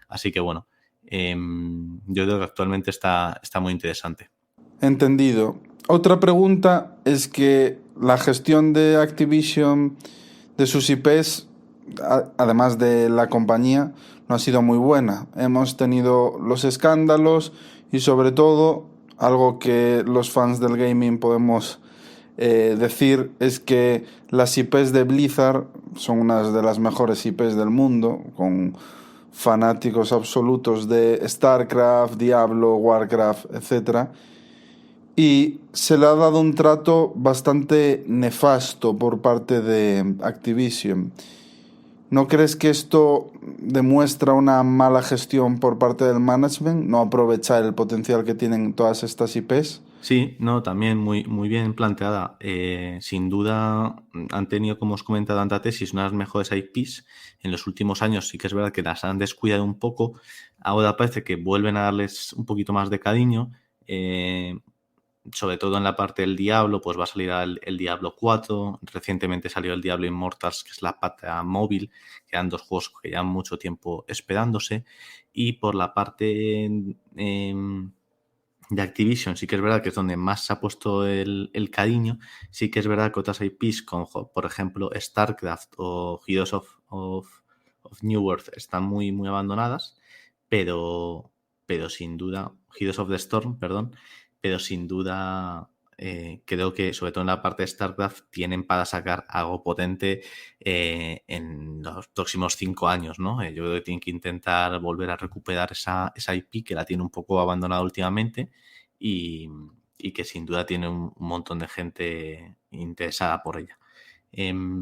Así que bueno, yo creo que actualmente está muy interesante. Entendido. Otra pregunta es que la gestión de Activision, de sus IPs, además de la compañía, no ha sido muy buena. Hemos tenido los escándalos y sobre todo algo que los fans del gaming podemos decir es que las IPs de Blizzard son unas de las mejores IPs del mundo, con fanáticos absolutos de StarCraft, Diablo, Warcraft, etc. Y se le ha dado un trato bastante nefasto por parte de Activision. ¿No crees que esto demuestra una mala gestión por parte del management? ¿No aprovechar el potencial que tienen todas estas IPs? Sí, no, también muy, muy bien planteada. Sin duda han tenido, como os comentado en la tesis, unas mejores IPs. En los últimos años sí que es verdad que las han descuidado un poco. Ahora parece que vuelven a darles un poquito más de cariño. sobre todo en la parte del Diablo, pues va a salir el Diablo 4. Recientemente salió el Diablo Immortals, que es la pata móvil, que eran 2 juegos que llevan mucho tiempo esperándose. Y por la parte de Activision, sí que es verdad que es donde más se ha puesto el cariño. Sí que es verdad que otras IPs, como por ejemplo StarCraft o Heroes of New Earth, están muy, muy abandonadas, pero sin duda, Heroes of the Storm, perdón, pero sin duda creo que sobre todo en la parte de StarCraft tienen para sacar algo potente en los próximos 5 años, ¿no? Yo creo que tienen que intentar volver a recuperar esa IP que la tiene un poco abandonada últimamente y que sin duda tiene un montón de gente interesada por ella.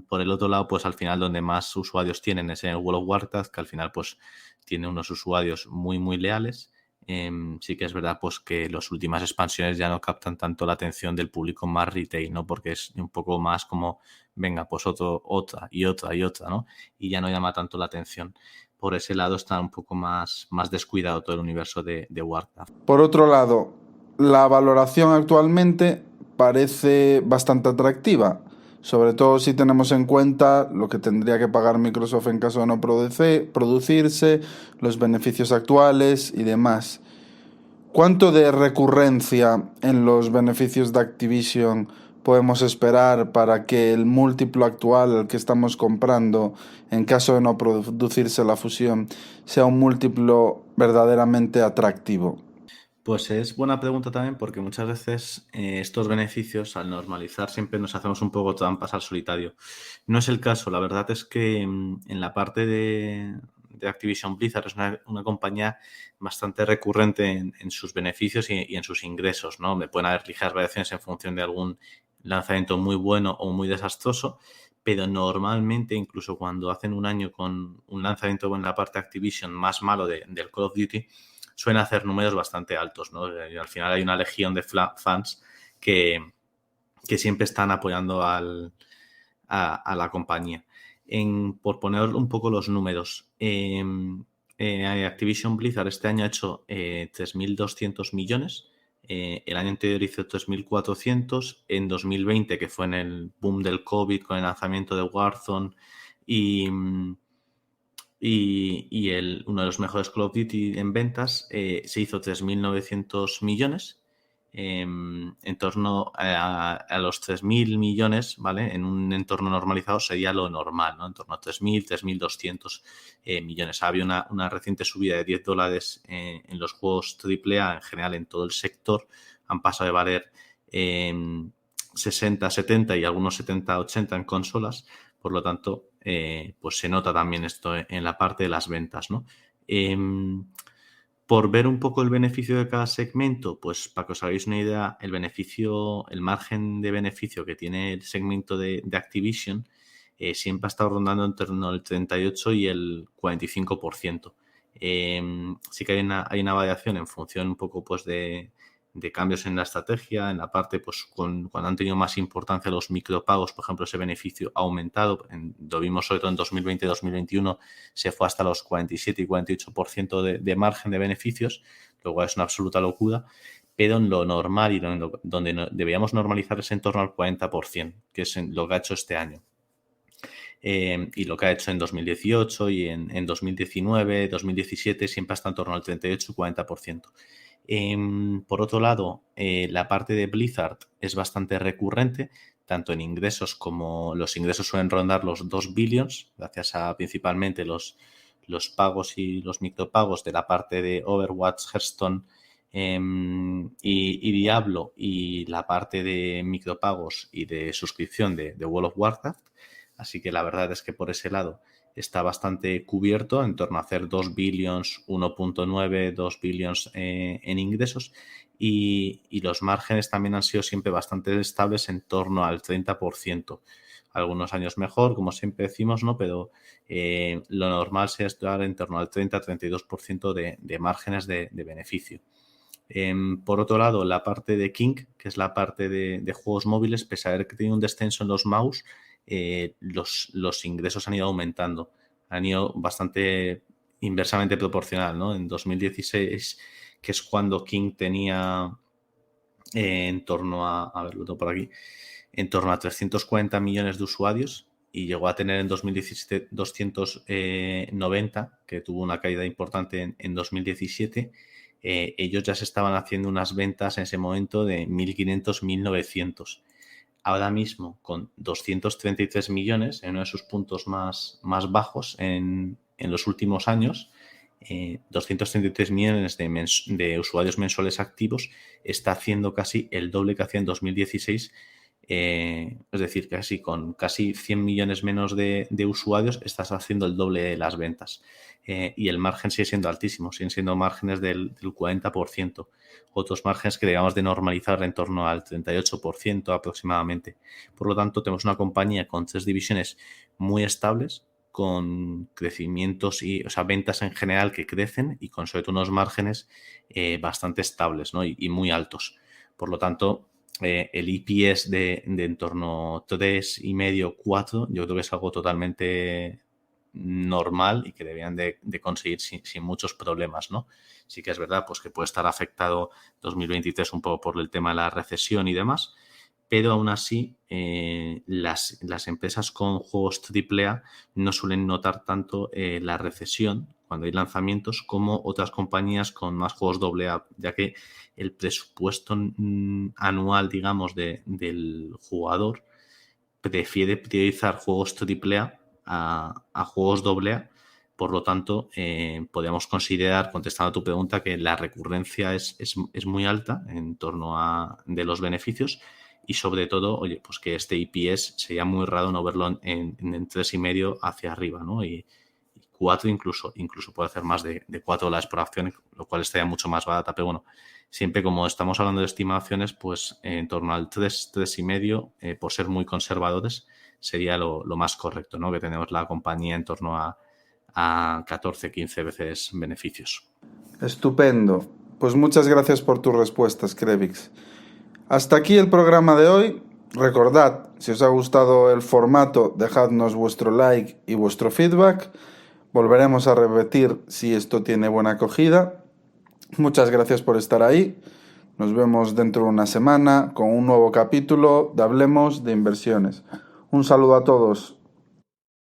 Por el otro lado, pues al final donde más usuarios tienen es en el World of Warcraft, que al final pues tiene unos usuarios muy, muy leales. Sí que es verdad pues que las últimas expansiones ya no captan tanto la atención del público más retail, ¿no? Porque es un poco más como, venga, pues otra y otra y otra, ¿no? Y ya no llama tanto la atención. Por ese lado está un poco más descuidado todo el universo de Warcraft. Por otro lado, la valoración actualmente parece bastante atractiva, sobre todo si tenemos en cuenta lo que tendría que pagar Microsoft en caso de no producirse, los beneficios actuales y demás. ¿Cuánto de recurrencia en los beneficios de Activision podemos esperar para que el múltiplo actual al que estamos comprando, en caso de no producirse la fusión, sea un múltiplo verdaderamente atractivo? Pues es buena pregunta también porque muchas veces estos beneficios al normalizar siempre nos hacemos un poco trampas al solitario. No es el caso, la verdad es que en la parte de Activision Blizzard es una compañía bastante recurrente en sus beneficios y en sus ingresos, ¿no? Me pueden haber ligeras variaciones en función de algún lanzamiento muy bueno o muy desastroso, pero normalmente incluso cuando hacen un año con un lanzamiento en la parte de Activision más malo del Call of Duty, suelen hacer números bastante altos, ¿no? Y al final hay una legión de fans que siempre están apoyando a la compañía. Por poner un poco los números, Activision Blizzard este año ha hecho 3.200 millones. El año anterior hizo 3.400. En 2020, que fue en el boom del COVID con el lanzamiento de Warzone y uno de los mejores Call of Duty en ventas, se hizo 3.900 millones. En torno a los 3.000 millones, ¿vale? En un entorno normalizado sería lo normal, ¿no? En torno a 3.000, 3.200 millones. Había una reciente subida de $10 en los juegos AAA en general en todo el sector. Han pasado de valer 60, 70 y algunos 70, 80 en consolas. Por lo tanto, pues se nota también esto en la parte de las ventas, ¿no? Por ver un poco el beneficio de cada segmento, pues para que os hagáis una idea, el margen de beneficio que tiene el segmento de Activision siempre ha estado rondando en torno al 38 y el 45%. Sí que hay una variación en función un poco pues de cambios en la estrategia, en la parte pues cuando han tenido más importancia los micropagos, por ejemplo, ese beneficio ha aumentado, lo vimos sobre todo en 2020 y 2021, se fue hasta los 47 y 48% de margen de beneficios, lo cual es una absoluta locura, pero en lo normal y donde deberíamos normalizar es en torno al 40%, que es lo que ha hecho este año. Y lo que ha hecho en 2018 y en 2019, 2017 siempre está en torno al 38 y 40%. Por otro lado, la parte de Blizzard es bastante recurrente, tanto en ingresos como los ingresos suelen rondar los 2 billions, gracias a principalmente los pagos y los micropagos de la parte de Overwatch, Hearthstone y Diablo, y la parte de micropagos y de suscripción de World of Warcraft. Así que la verdad es que por ese lado está bastante cubierto, en torno a hacer 2 billions, 1.9, 2 billions en ingresos, y los márgenes también han sido siempre bastante estables en torno al 30%. Algunos años mejor, como siempre decimos, ¿no? Pero lo normal sería estar en torno al 30-32% de márgenes de beneficio. Por otro lado, la parte de King, que es la parte de juegos móviles, pese a haber tenido un descenso en los mouse, los ingresos han ido aumentando, han ido bastante inversamente proporcional, ¿no? En 2016, que es cuando King tenía en torno a ver, lo tengo por aquí, en torno a 340 millones de usuarios y llegó a tener en 2017 290, que tuvo una caída importante en 2017. Ellos ya se estaban haciendo unas ventas en ese momento de 1.500, 1.900. Ahora mismo, con 233 millones, en uno de sus puntos más bajos en los últimos años, 233 millones de usuarios mensuales activos, está haciendo casi el doble que hacía en 2016. Es decir, con casi 100 millones menos de usuarios estás haciendo el doble de las ventas. Y el margen sigue siendo altísimo, siguen siendo márgenes del 40%. Otros márgenes que debemos de normalizar en torno al 38% aproximadamente. Por lo tanto, tenemos una compañía con 3 divisiones muy estables, con crecimientos y, ventas en general que crecen y con sobre todo unos márgenes bastante estables, ¿no? y muy altos. Por lo tanto, el EPS de en torno 3,5, 4, yo creo que es algo totalmente normal y que debían de conseguir sin muchos problemas, ¿no? Sí que es verdad pues que puede estar afectado 2023 un poco por el tema de la recesión y demás, pero aún así las empresas con juegos AAA no suelen notar tanto la recesión cuando hay lanzamientos como otras compañías con más juegos AA, ya que el presupuesto anual, digamos, del jugador prefiere priorizar juegos AAA a juegos AA. Por lo tanto, podríamos considerar, contestando a tu pregunta, que la recurrencia es muy alta en torno a de los beneficios y sobre todo, oye, pues que este EPS sería muy raro no verlo en 3,5 hacia arriba, ¿no? Y 4 incluso puede hacer más de $4 por acción, lo cual estaría mucho más barata, pero bueno, siempre como estamos hablando de estimaciones, pues en torno al 3,5, por ser muy conservadores, sería lo más correcto, ¿no? Que tenemos la compañía en torno a 14, 15 veces beneficios. Estupendo. Pues muchas gracias por tus respuestas, Krevix. Hasta aquí el programa de hoy. Recordad, si os ha gustado el formato, dejadnos vuestro like y vuestro feedback. Volveremos a repetir si esto tiene buena acogida. Muchas gracias por estar ahí. Nos vemos dentro de una semana con un nuevo capítulo de Hablemos de Inversiones. Un saludo a todos.